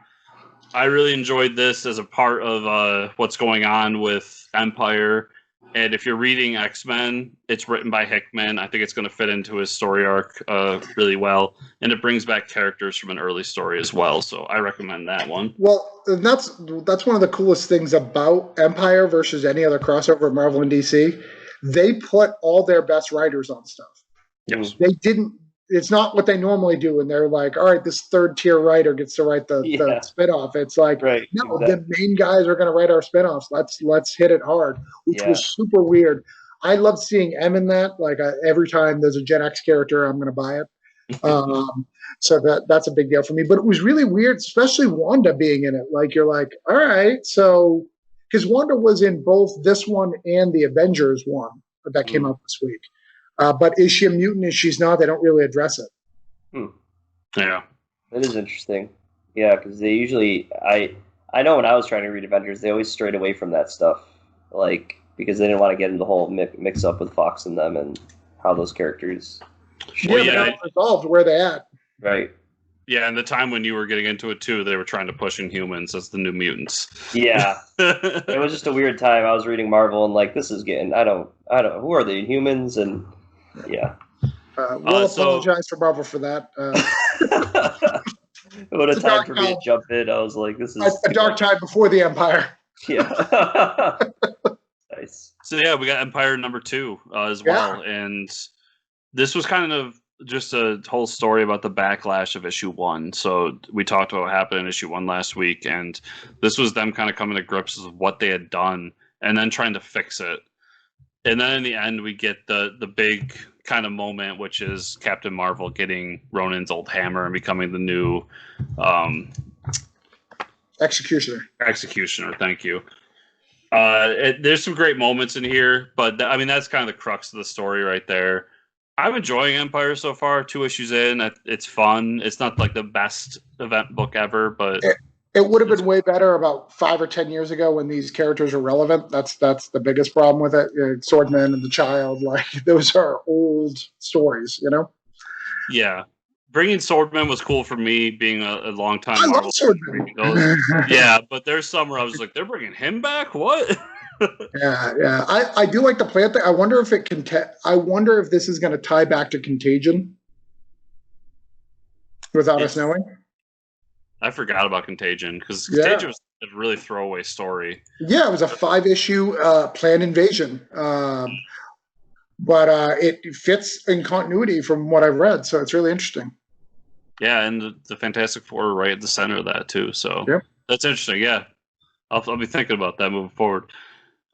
I really enjoyed this as a part of what's going on with Empyre. And if you're reading X-Men, it's written by Hickman. I think it's going to fit into his story arc really well, and it brings back characters from an early story as well. So I recommend that one. Well, that's one of the coolest things about Empyre versus any other crossover of Marvel and DC. They put all their best writers on stuff. Yes. They didn't. It's not what they normally do, and they're like, all right, this third-tier writer gets to write the spinoff. It's like, no, the main guys are going to write our spinoffs. Let's hit it hard, which was super weird. I love seeing M in that. Like, every time there's a Gen X character, I'm going to buy it. So that's a big deal for me. But it was really weird, especially Wanda being in it. Like, you're like, all right, so because Wanda was in both this one and the Avengers one that came out this week. But is she a mutant? If she's not, they don't really address it. Yeah. That is interesting. Yeah, because they usually, I know when I was trying to read Avengers, they always strayed away from that stuff, like, because they didn't want to get into the whole mix up with Fox and them and how those characters. Resolved where they at. Right. Yeah, and the time when you were getting into it too, they were trying to push Inhumans as the new mutants. Yeah, it was just a weird time. I was reading Marvel and like, this is getting. I don't. Who are the Inhumans? And yeah. We'll apologize for Marvel for that. What a time for me to jump in. I was like, this is a dark time before the Empyre. Yeah. Nice. So yeah, we got Empyre #2 as well, and this was kind of just a whole story about the backlash of issue 1. So we talked about what happened in issue 1 last week, and this was them kind of coming to grips with what they had done and then trying to fix it. And then in the end, we get the big kind of moment, which is Captain Marvel getting Ronin's old hammer and becoming the new Executioner. Thank you. There's some great moments in here, but I mean, that's kind of the crux of the story right there. I'm enjoying Empyre so far. 2 issues in, it's fun. It's not like the best event book ever, but it would have been way better about 5 or 10 years ago when these characters were relevant. That's the biggest problem with it. Swordman and the Child, like, those are old stories, you know? Yeah. Bringing Swordman was cool for me, being a long time. I love Swordman. Yeah, but there's some where I was like, they're bringing him back? What? Yeah. I do like the plant thing. I wonder if this is going to tie back to Contagion without us knowing. I forgot about Contagion, because Contagion was a really throwaway story. Yeah, it was a 5-issue planned invasion. But it fits in continuity from what I've read, so it's really interesting. Yeah, and the Fantastic Four are right at the center of that, too. So that's interesting, yeah. I'll be thinking about that moving forward.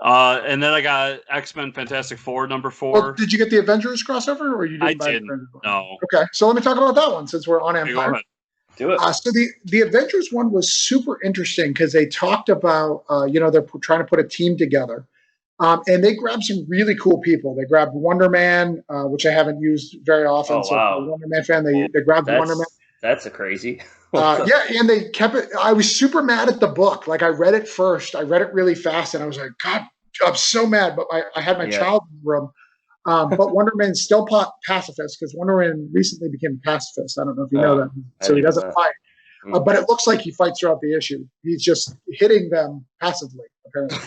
And then I got X-Men Fantastic Four #4. Well, did you get the Avengers crossover, or you didn't? I didn't. No. Okay, so let me talk about that one since we're on Empyre. Go ahead. Do it. So the Avengers one was super interesting because they talked about they're trying to put a team together, and they grabbed some really cool people. They grabbed Wonder Man, which I haven't used very often. Oh, wow. So, for a Wonder Man fan, they grabbed Wonder Man. That's a crazy. Yeah, and they kept it. I was super mad at the book. Like I read it first. I read it really fast, and I was like, God, I'm so mad. But I had my child in the room. But Wonder Man's still pacifist because Wonder Man recently became a pacifist. I don't know if you know that. So he doesn't fight. But it looks like he fights throughout the issue. He's just hitting them passively, apparently.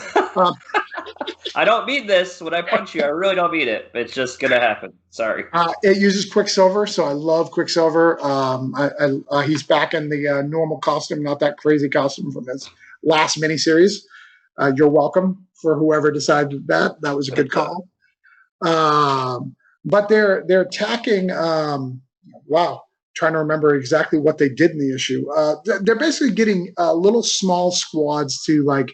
I don't mean this. When I punch you, I really don't mean it. It's just going to happen. Sorry. It uses Quicksilver, so I love Quicksilver. He's back in the normal costume, not that crazy costume from his last miniseries. You're welcome for whoever decided that. That was a good call. But they're attacking. Trying to remember exactly what they did in the issue. They're basically getting little small squads to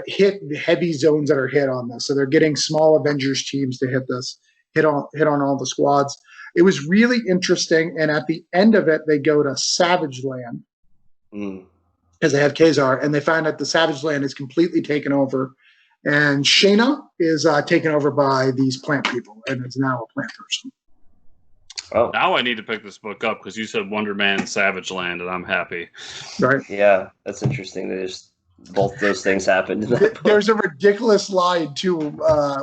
hit the heavy zones that are hit on this. So they're getting small Avengers teams to hit on all the squads. It was really interesting. And at the end of it, they go to Savage Land because they have Kazar, and they find that the Savage Land is completely taken over. And Shayna is taken over by these plant people and is now a plant person. Oh, now I need to pick this book up because you said Wonder Man Savage Land, and I'm happy. Right? Yeah, that's interesting. Both those things happened. There's a ridiculous line too,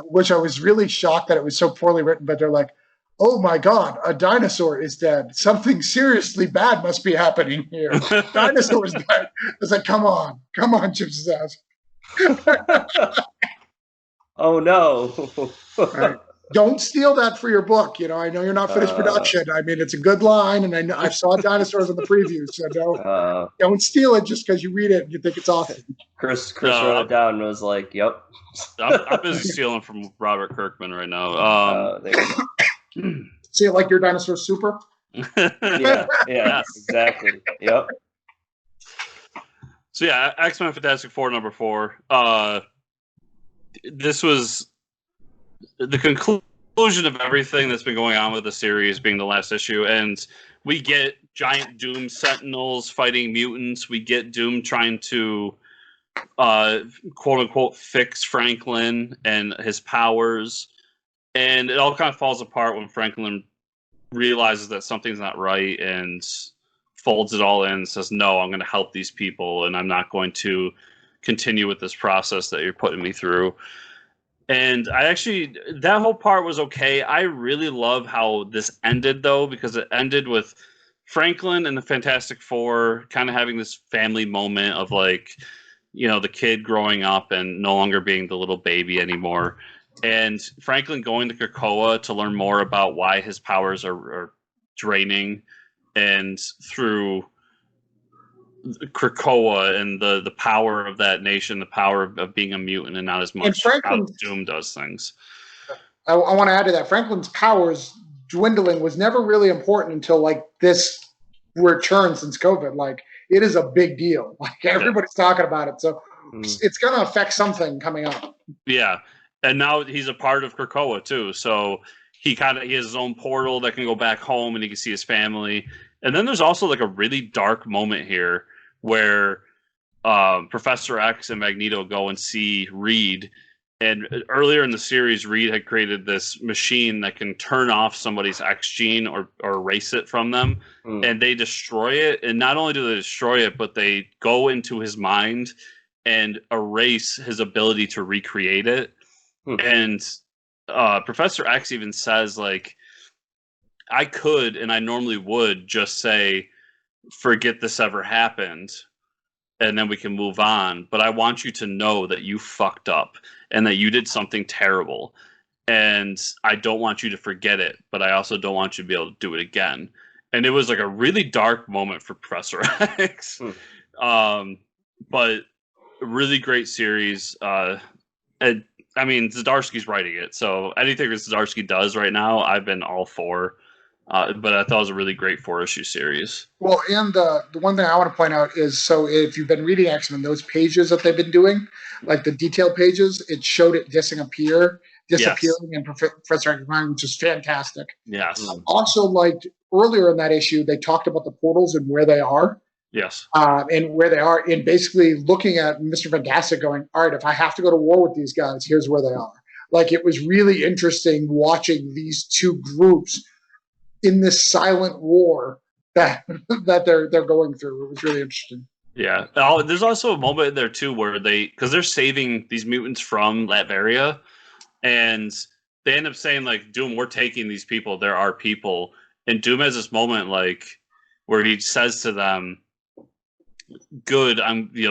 which I was really shocked that it was so poorly written. But they're like, "Oh my God, a dinosaur is dead. Something seriously bad must be happening here. Dinosaur is dead." I was like, "Come on, Chips' ass." Oh no. Right. Don't steal that for your book. I know you're not finished production. I mean, it's a good line, and I saw dinosaurs in the preview, so don't steal it just because you read it and you think it's awesome. Chris wrote it down and was like, "Yep." I'm busy stealing from Robert Kirkman right now. See it like your dinosaur super? Yeah, exactly. Yep. So yeah, X-Men Fantastic Four #4. This was the conclusion of everything that's been going on with the series, being the last issue, and we get giant Doom Sentinels fighting mutants. We get Doom trying to quote unquote fix Franklin and his powers, and it all kind of falls apart when Franklin realizes that something's not right and folds it all in and says, "No, I'm going to help these people, and I'm not going to continue with this process that you're putting me through." And that whole part was okay. I really love how this ended, though, because it ended with Franklin and the Fantastic Four kind of having this family moment of the kid growing up and no longer being the little baby anymore. And Franklin going to Krakoa to learn more about why his powers are draining, and through Krakoa and the power of that nation, the power of being a mutant and not as much how Doom does things. I want to add to that. Franklin's powers dwindling was never really important until this return since COVID. It is a big deal. Everybody's talking about it. So it's going to affect something coming up. Yeah. And now he's a part of Krakoa too. So he has his own portal that can go back home and he can see his family. And then there's also a really dark moment here where Professor X and Magneto go and see Reed. And earlier in the series, Reed had created this machine that can turn off somebody's X gene or erase it from them. And they destroy it. And not only do they destroy it, but they go into his mind and erase his ability to recreate it. And Professor X even says, I could, and I normally would just say, forget this ever happened, and then we can move on. But I want you to know that you fucked up and that you did something terrible. And I don't want you to forget it, but I also don't want you to be able to do it again. And it was a really dark moment for Professor X. But a really great series. And I mean, Zdarsky's writing it, so anything that Zdarsky does right now, I've been all for. But I thought it was a really great 4-issue series. Well, and the one thing I want to point out is, so if you've been reading X-Men, those pages that they've been doing, the detailed pages, it showed it disappearing in Professor X's mind, which is fantastic. Yes. Also, earlier in that issue, they talked about the portals and where they are. Yes. And where they are, and basically looking at Mr. Fantastic going, all right, if I have to go to war with these guys, here's where they are. It was really interesting watching these two groups in this silent war that that they're going through. It was really interesting. Yeah. Oh, there's also a moment in there too where because they're saving these mutants from Latveria, and they end up saying like, "Doom, we're taking these people. They're our people." And Doom has this moment like where he says to them, "Good,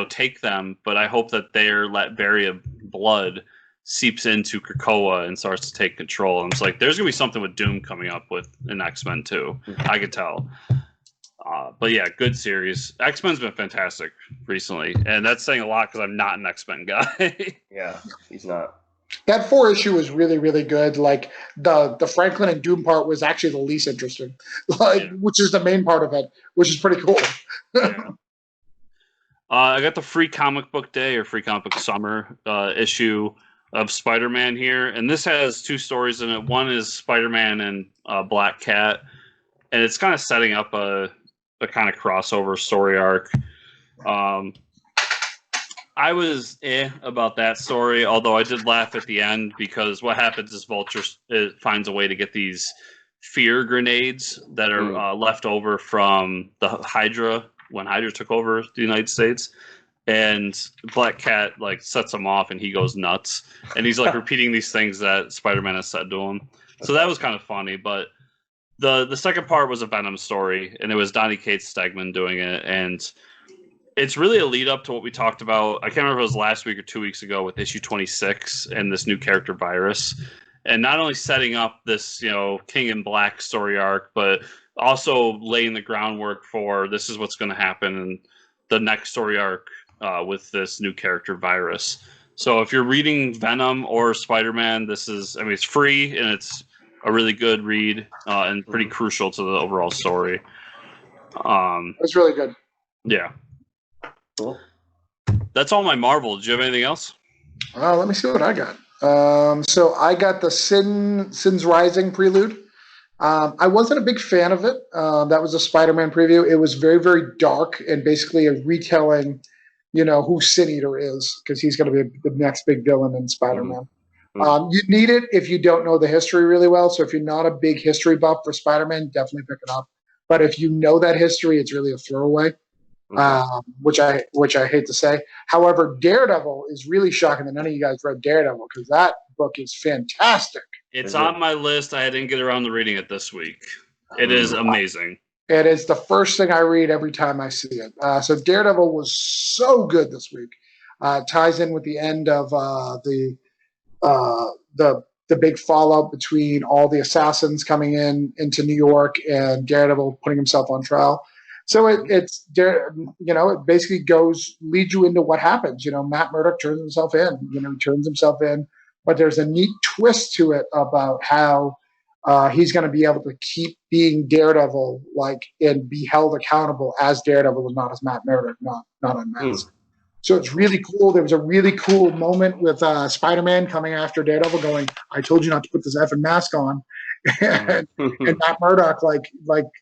take them, but I hope that their Latveria blood seeps into Krakoa and starts to take control." And it's like there's gonna be something with Doom coming up with an X-Men too. I could tell. But yeah, good series. X-Men's been fantastic recently, and that's saying a lot because I'm not an X-Men guy. Yeah, he's not. That 4 issue was really, really good. Like the Franklin and Doom part was actually the least interesting, which is the main part of it, which is pretty cool. Yeah. I got the free comic book day or free comic book summer issue of Spider-Man here, and this has 2 stories in it. One is Spider-Man and Black Cat, and it's kind of setting up a kind of crossover story arc. I was about that story, although I did laugh at the end because what happens is Vulture finds a way to get these fear grenades that are left over from the Hydra when Hydra took over the United States. And Black Cat like sets him off and he goes nuts. And he's like repeating these things that Spider-Man has said to him. So that was kind of funny, but the second part was a Venom story, and it was Donny Cates Stegman doing it, and it's really a lead up to what we talked about. I can't remember if it was last week or 2 weeks ago with issue 26 and this new character Virus, and not only setting up this King in Black story arc, but also laying the groundwork for this is what's going to happen in the next story arc with this new character Virus. So if you're reading Venom or Spider-Man, it's free and it's a really good read and pretty crucial to the overall story. It's really good. Yeah. Cool. That's all my Marvel. Do you have anything else? Let me see what I got. So I got the Sin's Rising prelude. I wasn't a big fan of it. That was a Spider-Man preview. It was very, very dark and basically a retelling, who Sin Eater is, because he's going to be the next big villain in Spider-Man. You need it if you don't know the history really well. So if you're not a big history buff for Spider-Man, definitely pick it up. But if you know that history, it's really a throwaway, which I hate to say. However, Daredevil is really shocking that none of you guys read Daredevil, because that book is fantastic. It's on my list. I didn't get around to reading it this week. It is amazing. It is the first thing I read every time I see it. So Daredevil was so good this week. Ties in with the end of the big fallout between all the assassins coming into New York and Daredevil putting himself on trial. So it basically leads you into what happens. Matt Murdock turns himself in. He turns himself in, but there's a neat twist to it about how he's going to be able to keep being Daredevil, and be held accountable as Daredevil and not as Matt Murdock, not unmasked. So it's really cool. There was a really cool moment with Spider-Man coming after Daredevil going, "I told you not to put this effing mask on." and Matt Murdock like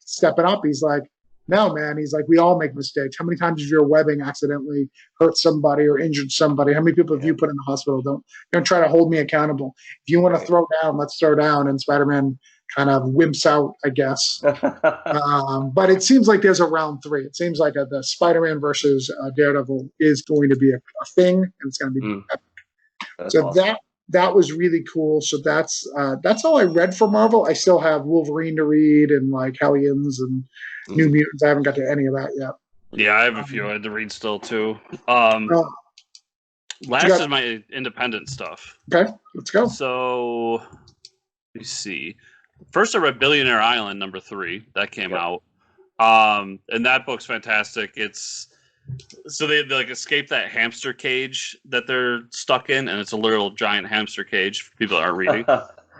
stepping up. He's like, "No, man." He's like, "We all make mistakes. How many times has your webbing accidentally hurt somebody or injured somebody? How many people have you put in the hospital? Don't try to hold me accountable. If you want to throw down, let's throw down." And Spider-Man kind of wimps out, I guess. But it seems like there's a round 3. It seems like the Spider-Man versus Daredevil is going to be a thing, and it's going to be epic. So awesome. That was really cool. So that's all I read for Marvel. I still have Wolverine to read and Hellions and New Mutants. I haven't got to any of that yet. Yeah, I have a few I had to read still too. Last is my independent stuff. Okay, let's go. So let me see. First, I read Billionaire Island #3. That came out, and that book's fantastic. So they escape that hamster cage that they're stuck in, and it's a literal giant hamster cage for people that aren't reading.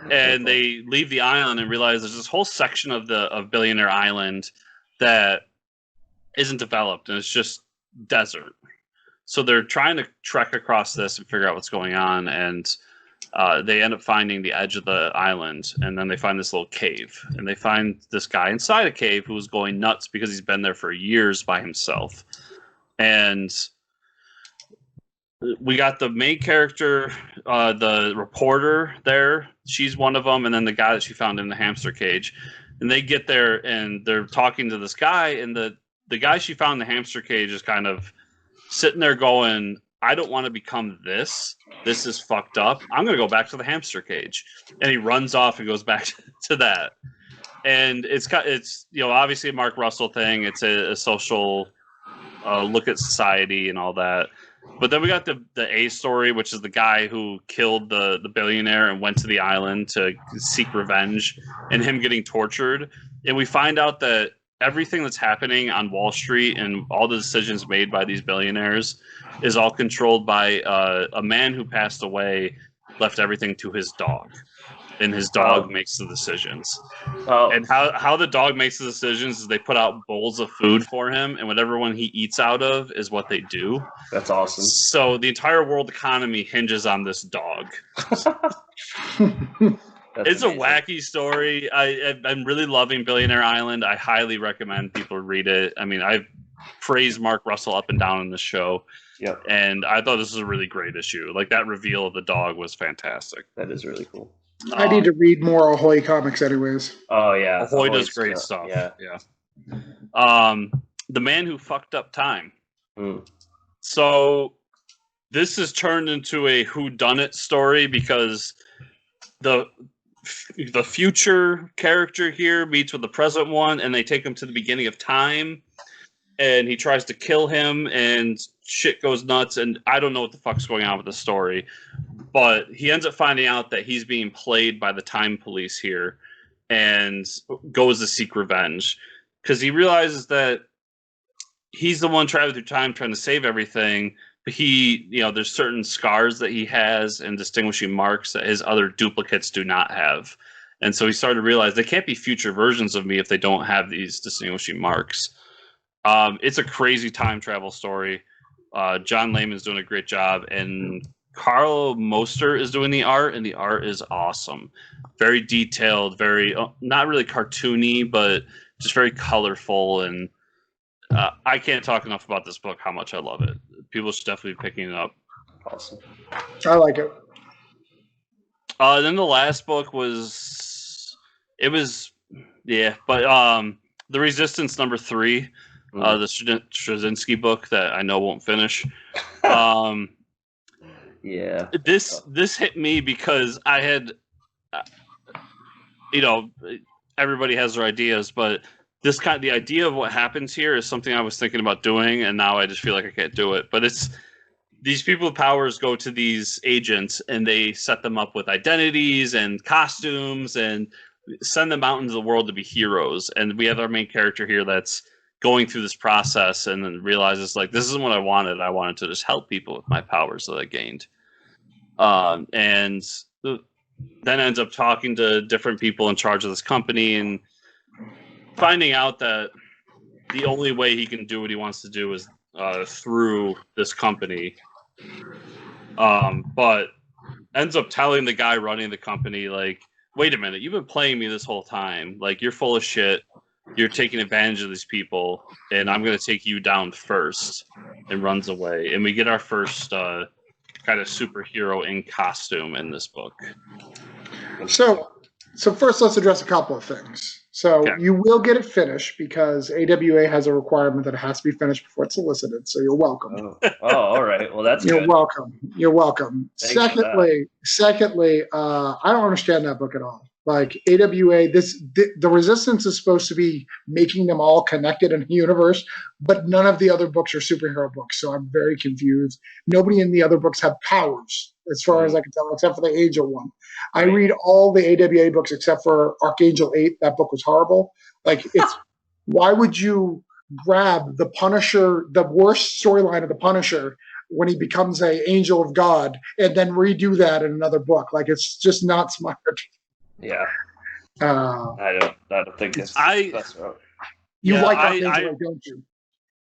And they leave the island and realize there's this whole section of Billionaire Island that isn't developed, and it's just desert. So they're trying to trek across this and figure out what's going on, and they end up finding the edge of the island, and then they find this little cave, and they find this guy inside a cave who was going nuts because he's been there for years by himself. And we got the main character, the reporter there. She's one of them, and then the guy that she found in the hamster cage. And they get there and they're talking to this guy, and the guy she found in the hamster cage is kind of sitting there going, I don't want to become this. This is fucked up. I'm going to go back to the hamster cage. And he runs off and goes back to that. And it's obviously a Mark Russell thing. It's a social look at society and all that. But then we got the A story, which is the guy who killed the billionaire and went to the island to seek revenge, and him getting tortured. And we find out that everything that's happening on Wall Street and all the decisions made by these billionaires is all controlled by a man who passed away, left everything to his dog. And his dog makes the decisions. Oh. And how the dog makes the decisions is they put out bowls of food for him, and whatever one he eats out of is what they do. That's awesome. So the entire world economy hinges on this dog. It's amazing. A wacky story. I'm really loving Billionaire Island. I highly recommend people read it. I mean, I've praised Mark Russell up and down in this show. Yep. And I thought this was a really great issue. Like, that reveal of the dog was fantastic. That is really cool. I need to read more Ahoy comics anyways. Oh, yeah. Ahoy does great stuff. Yeah. The Man Who Fucked Up Time. So this is turned into a whodunit story because the future character here meets with the present one, and they take him to the beginning of time, and he tries to kill him, and shit goes nuts, and I don't know what the fuck's going on with the story. But he ends up finding out that he's being played by the time police here and goes to seek revenge because he realizes that he's the one traveling through time trying to save everything. But there's certain scars that he has and distinguishing marks that his other duplicates do not have. And so he started to realize they can't be future versions of me if they don't have these distinguishing marks. It's a crazy time travel story. John Layman's doing a great job, and Carl Moster is doing the art, and the art is awesome. Very detailed, very not really cartoony, but just very colorful. And I can't talk enough about this book, how much I love it. People should definitely be picking it up. Awesome. I like it. Then the last book was The Resistance #3, the Straczynski book that I know won't finish. Yeah. This hit me because I had, everybody has their ideas, but the idea of what happens here is something I was thinking about doing, and now I just feel like I can't do it. But it's these people with powers go to these agents, and they set them up with identities and costumes and send them out into the world to be heroes. And we have our main character here that's going through this process and then realizes, like, this isn't what I wanted. I wanted to just help people with my powers that I gained. And then ends up talking to different people in charge of this company and finding out that the only way he can do what he wants to do is through this company. But ends up telling the guy running the company, like, wait a minute, you've been playing me this whole time. Like, you're full of shit. You're taking advantage of these people, and I'm going to take you down first, and runs away. And we get our first kind of superhero in costume in this book. So first, let's address a couple of things. So You will get it finished because AWA has a requirement that it has to be finished before it's solicited. So you're welcome. Oh, all right. Well, that's you're good. welcome. You're welcome. Secondly, I don't understand that book at all. Like AWA, the Resistance is supposed to be making them all connected in a universe, but none of the other books are superhero books. So I'm very confused. Nobody in the other books have powers, as far as I can tell, except for the Angel one. I read all the AWA books except for Archangel 8. That book was horrible. Like, it's why would you grab the Punisher, the worst storyline of the Punisher, when he becomes an angel of God, and then redo that in another book? Like, it's just not smart. Yeah. I don't think it's that's right. You like Archangel, don't you?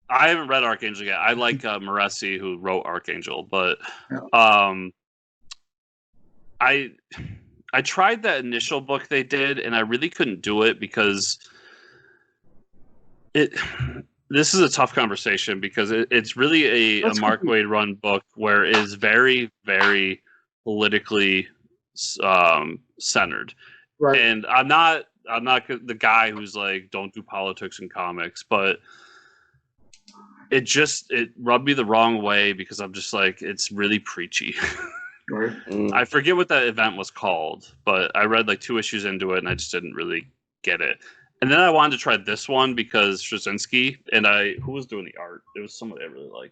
I haven't read Archangel yet. I like Moresi, who wrote Archangel, but I tried that initial book they did, and I really couldn't do it because this is a tough conversation because it's really a Mark Waid run book where it is very, very politically centered. Right. And I'm not I'm not the guy who's like, don't do politics in comics, but it rubbed me the wrong way because I'm just like, it's really preachy. Right. I forget what that event was called, but I read like 2 issues into it and I just didn't really get it. And then I wanted to try this one because Straczynski and who was doing the art? It was somebody I really like.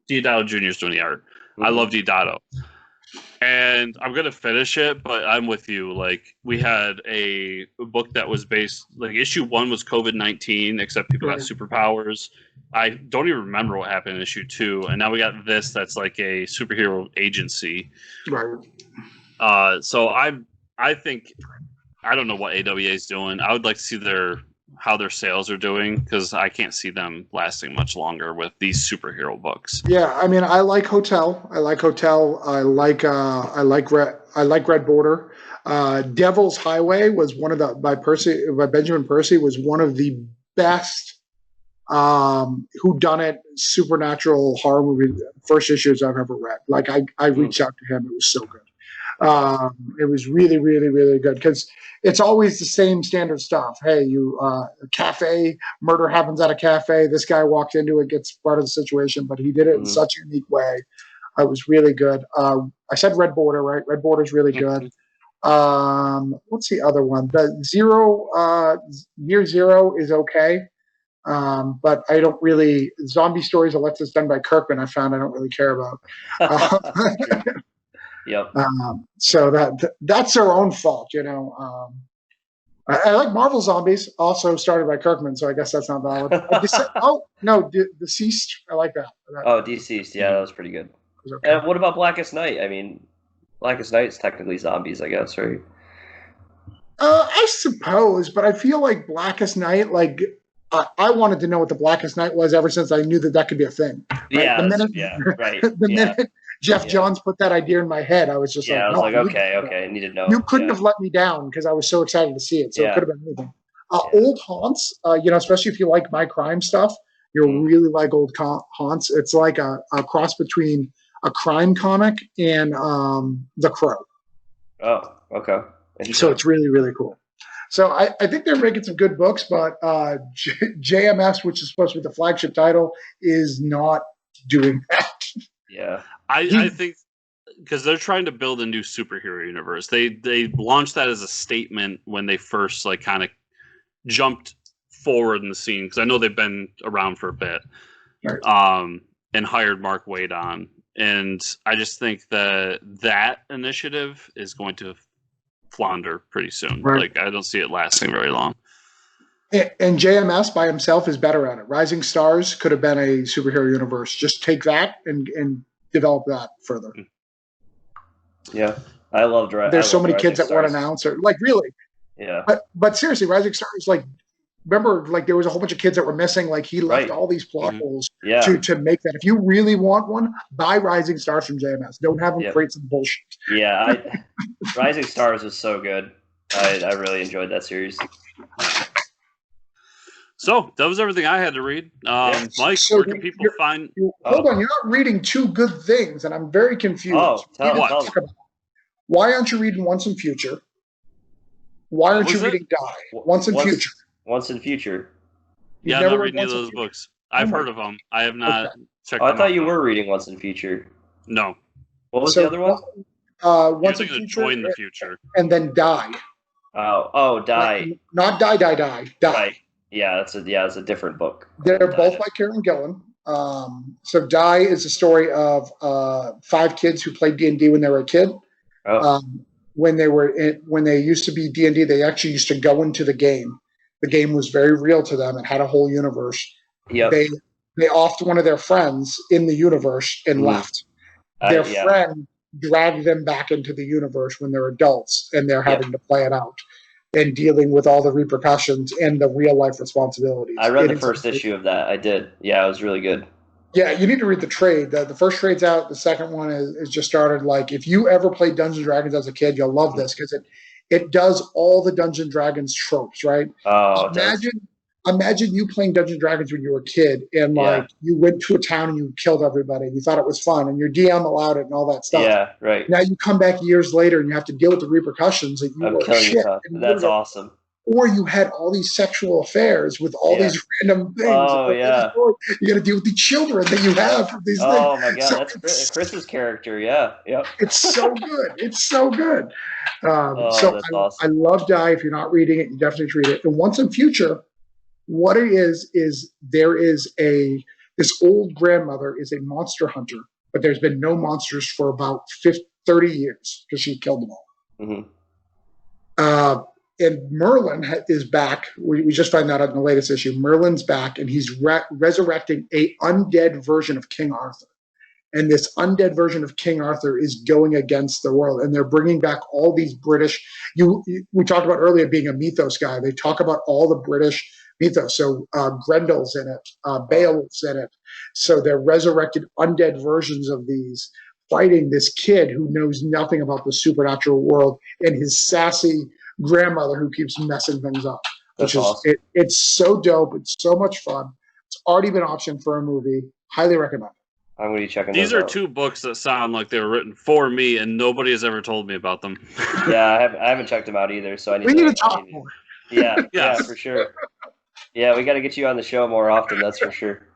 Diodato Jr. is doing the art. Mm-hmm. I love Diodato. And I'm going to finish it, but I'm with you. Like, we had a book that was based, like, issue 1 was COVID-19, except people got superpowers. I don't even remember what happened in issue 2. And now we got this that's like a superhero agency. Right. So I think, I don't know what AWA is doing. I would like to see how their sales are doing, because I can't see them lasting much longer with these superhero books. Yeah, I mean, I like Hotel. I like Red Border. Devil's Highway was one of the by Benjamin Percy was one of the best whodunit supernatural horror movie first issues I've ever read. Like, I reached out to him. It was so good. It was really, really, really good, because it's always the same standard stuff. Hey, a cafe, murder happens at a cafe. This guy walks into it, gets part of the situation, but he did it in such a unique way. It was really good. I said Red Border, right? Red Border is really good. What's the other one? The Year Zero is okay. But I don't really, Zombie Stories, Alexis, done by Kirkman, I found I don't really care about. Yep. So that's their own fault, you know. I like Marvel Zombies, also started by Kirkman, so I guess that's not valid. Deceased. I like that. Deceased. Yeah, that was pretty good. Okay. And what about Blackest Night? I mean, Blackest Night is technically zombies, I guess, right? I suppose, but I feel like Blackest Night, like, I wanted to know what the Blackest Night was ever since I knew that could be a thing. Right? Yeah, the minute Jeff Johns put that idea in my head, I was just I was like, okay, I need to know. You couldn't have let me down, because I was so excited to see it. So it could have been anything. Old Haunts, especially if you like my crime stuff, you'll really like Old Haunts. It's like a cross between a crime comic and The Crow. Oh, okay. So it's really, really cool. So I think they're making some good books, but JMS, which is supposed to be the flagship title, is not doing that. Yeah. I think because they're trying to build a new superhero universe. They launched that as a statement when they first like kind of jumped forward in the scene, because I know they've been around for a bit, right. And hired Mark Waid on. And I just think that initiative is going to flounder pretty soon. Right. Like, I don't see it lasting very long. And JMS by himself is better at it. Rising Stars could have been a superhero universe. Just take that and develop that further. Yeah, I love Rising. There's so many kids that want to announce it. Like, really. Yeah. But seriously, Rising Stars, like, remember, like, there was a whole bunch of kids that were missing. Like, he left all these plot holes to make that. If you really want one, buy Rising Stars from JMS. Don't have them create some bullshit. Yeah, Rising Stars is so good. I really enjoyed that series. So that was everything I had to read. Mike, where can people find? Hold on, you're not reading 2 good things, and I'm very confused. Oh, tell me. Why aren't you reading Once in Future? Why aren't you reading Die? Once in Future. Once in Future. Yeah, I'm not reading any of those books. I've heard of them. I have not checked them out. I thought you were reading Once in Future. No. What was the other one? Once in Future. Join the Future. And then Die. Oh, Die. Not Die. Die. Right. Yeah, it's a different book. They're both by Karen Gillan. So Die is a story of 5 kids who played D&D when they were a kid. Oh. When they used to be D&D, they actually used to go into the game. The game was very real to them and had a whole universe. Yep. They offed one of their friends in the universe and left. Their friend dragged them back into the universe when they're adults, and they're having to play it out and dealing with all the repercussions and the real life responsibilities. I read the first issue of that. I did. Yeah, it was really good. Yeah, you need to read the trade. The first trade's out. The second one is just started. Like, if you ever played Dungeons & Dragons as a kid, you'll love this, because it does all the Dungeons & Dragons tropes, right? Oh, imagine you playing Dungeons & Dragons when you were a kid, and you went to a town and you killed everybody, and you thought it was fun, and your DM allowed it and all that stuff. Yeah, right. Now you come back years later and you have to deal with the repercussions that you were shit. That's awesome. or you had all these sexual affairs with all these random things. Oh, yeah. You got to deal with the children that you have from these things. Oh, my God. That's Chris's character. Yeah. Yep. It's so good. It's so good. That's I awesome. love Die. If you're not reading it, you definitely should read it. And Once and Future, what it is there is this old grandmother is a monster hunter, but there's been no monsters for about 30 years because she killed them all. Mm-hmm. And Merlin is back. We just found out in the latest issue. Merlin's back, and he's resurrecting a undead version of King Arthur. And this undead version of King Arthur is going against the world. And they're bringing back all these British. We talked about earlier being a mythos guy. They talk about all the British mythos. So Grendel's in it. Beowulf's in it. So they're resurrected undead versions of these, fighting this kid who knows nothing about the supernatural world and his sassy grandmother who keeps messing things up. That's awesome. It's so dope. It's so much fun. It's already been optioned for a movie. Highly recommend. I'm going to be checking these are out. 2 books that sound like they were written for me, and nobody has ever told me about them. Yeah, I haven't checked them out either. So we need to talk more. Yeah, yeah, for sure. Yeah, we got to get you on the show more often. That's for sure.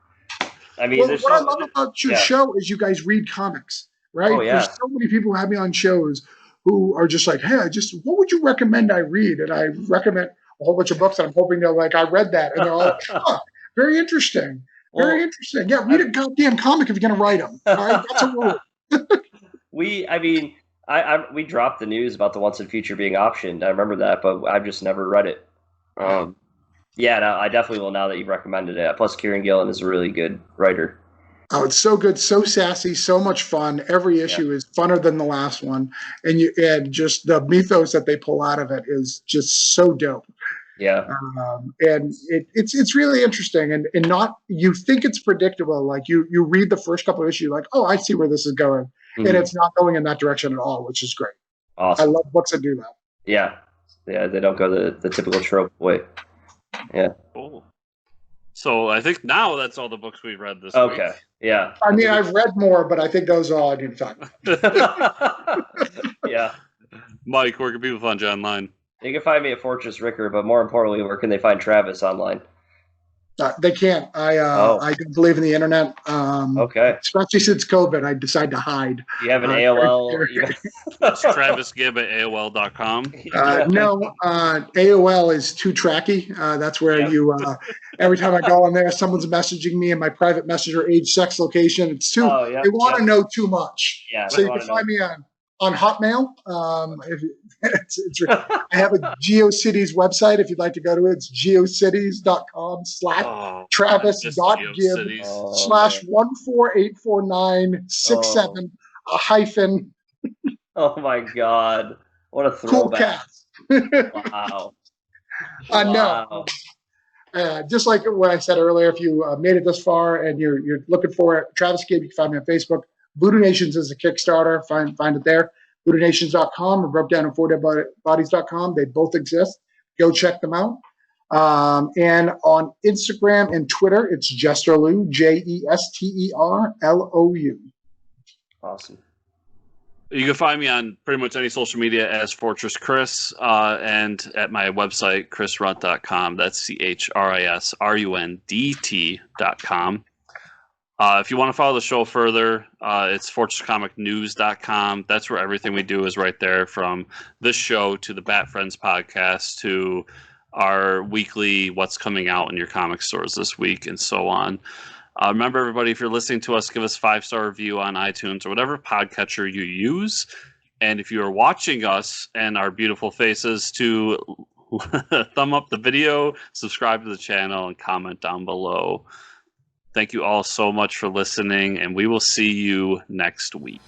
I mean, what I love about your show is you guys read comics, right? Oh, yeah. There's so many people who have me on shows who are just like, hey, what would you recommend I read? And I recommend a whole bunch of books, and I'm hoping they're like, I read that. And they're all like, huh, very interesting. Very interesting. Yeah, read a goddamn comic if you're going to write them. All right? That's a rule. We dropped the news about the Once and Future being optioned. I remember that, but I've just never read it. Yeah, no, I definitely will now that you've recommended it. Plus, Kieran Gillen is a really good writer. Oh, it's so good, so sassy, so much fun. Every issue is funner than the last one, and just the mythos that they pull out of it is just so dope. Yeah, and it's really interesting, and not, you think it's predictable. Like you read the first couple of issues, like, oh, I see where this is going, and it's not going in that direction at all, which is great. Awesome. I love books that do that. Yeah, they don't go the typical trope way. Yeah. Cool. So I think now that's all the books we've read this week. Okay. Yeah. I mean, I've read more, but I think those are all I need to talk. Yeah. Mike, where can people find you online? You can find me at Fortress Ricker, but more importantly, where can they find Travis online? They can't. I don't believe in the internet. Okay. Especially since COVID, I decide to hide. You have an AOL. That's Travis Gibb at AOL.com. No, AOL is too tracky. That's where you. Every time I go on there, someone's messaging me in my private messenger, age, sex, location. It's too. They want to know too much. Yeah. So you can find me on Hotmail. I have a GeoCities website. If you'd like to go to it, it's geocities.com/travis.gibb/1484967 a hyphen. Oh my God! What a throwback! Cool cat. Wow. No. Just like what I said earlier, if you made it this far and you're looking for it, Travis Gibb, you can find me on Facebook. VooDoo Nations is a Kickstarter. Find it there. VooDooNations.com or BrokeDownAndFourDeadBodies.com. They both exist. Go check them out. And on Instagram and Twitter, it's Jesterlou, JesterLou. Awesome. You can find me on pretty much any social media as Fortress Chris, and at my website, chrisrunt.com. That's CHRISRUNDT.com. If you want to follow the show further, it's fortresscomicnews.com. That's where everything we do is right there, from this show to the Bat Friends podcast to our weekly what's coming out in your comic stores this week and so on. Remember, everybody, if you're listening to us, give us a 5-star review on iTunes or whatever podcatcher you use. And if you are watching us and our beautiful faces, to thumb up the video, subscribe to the channel, and comment down below. Thank you all so much for listening, and we will see you next week.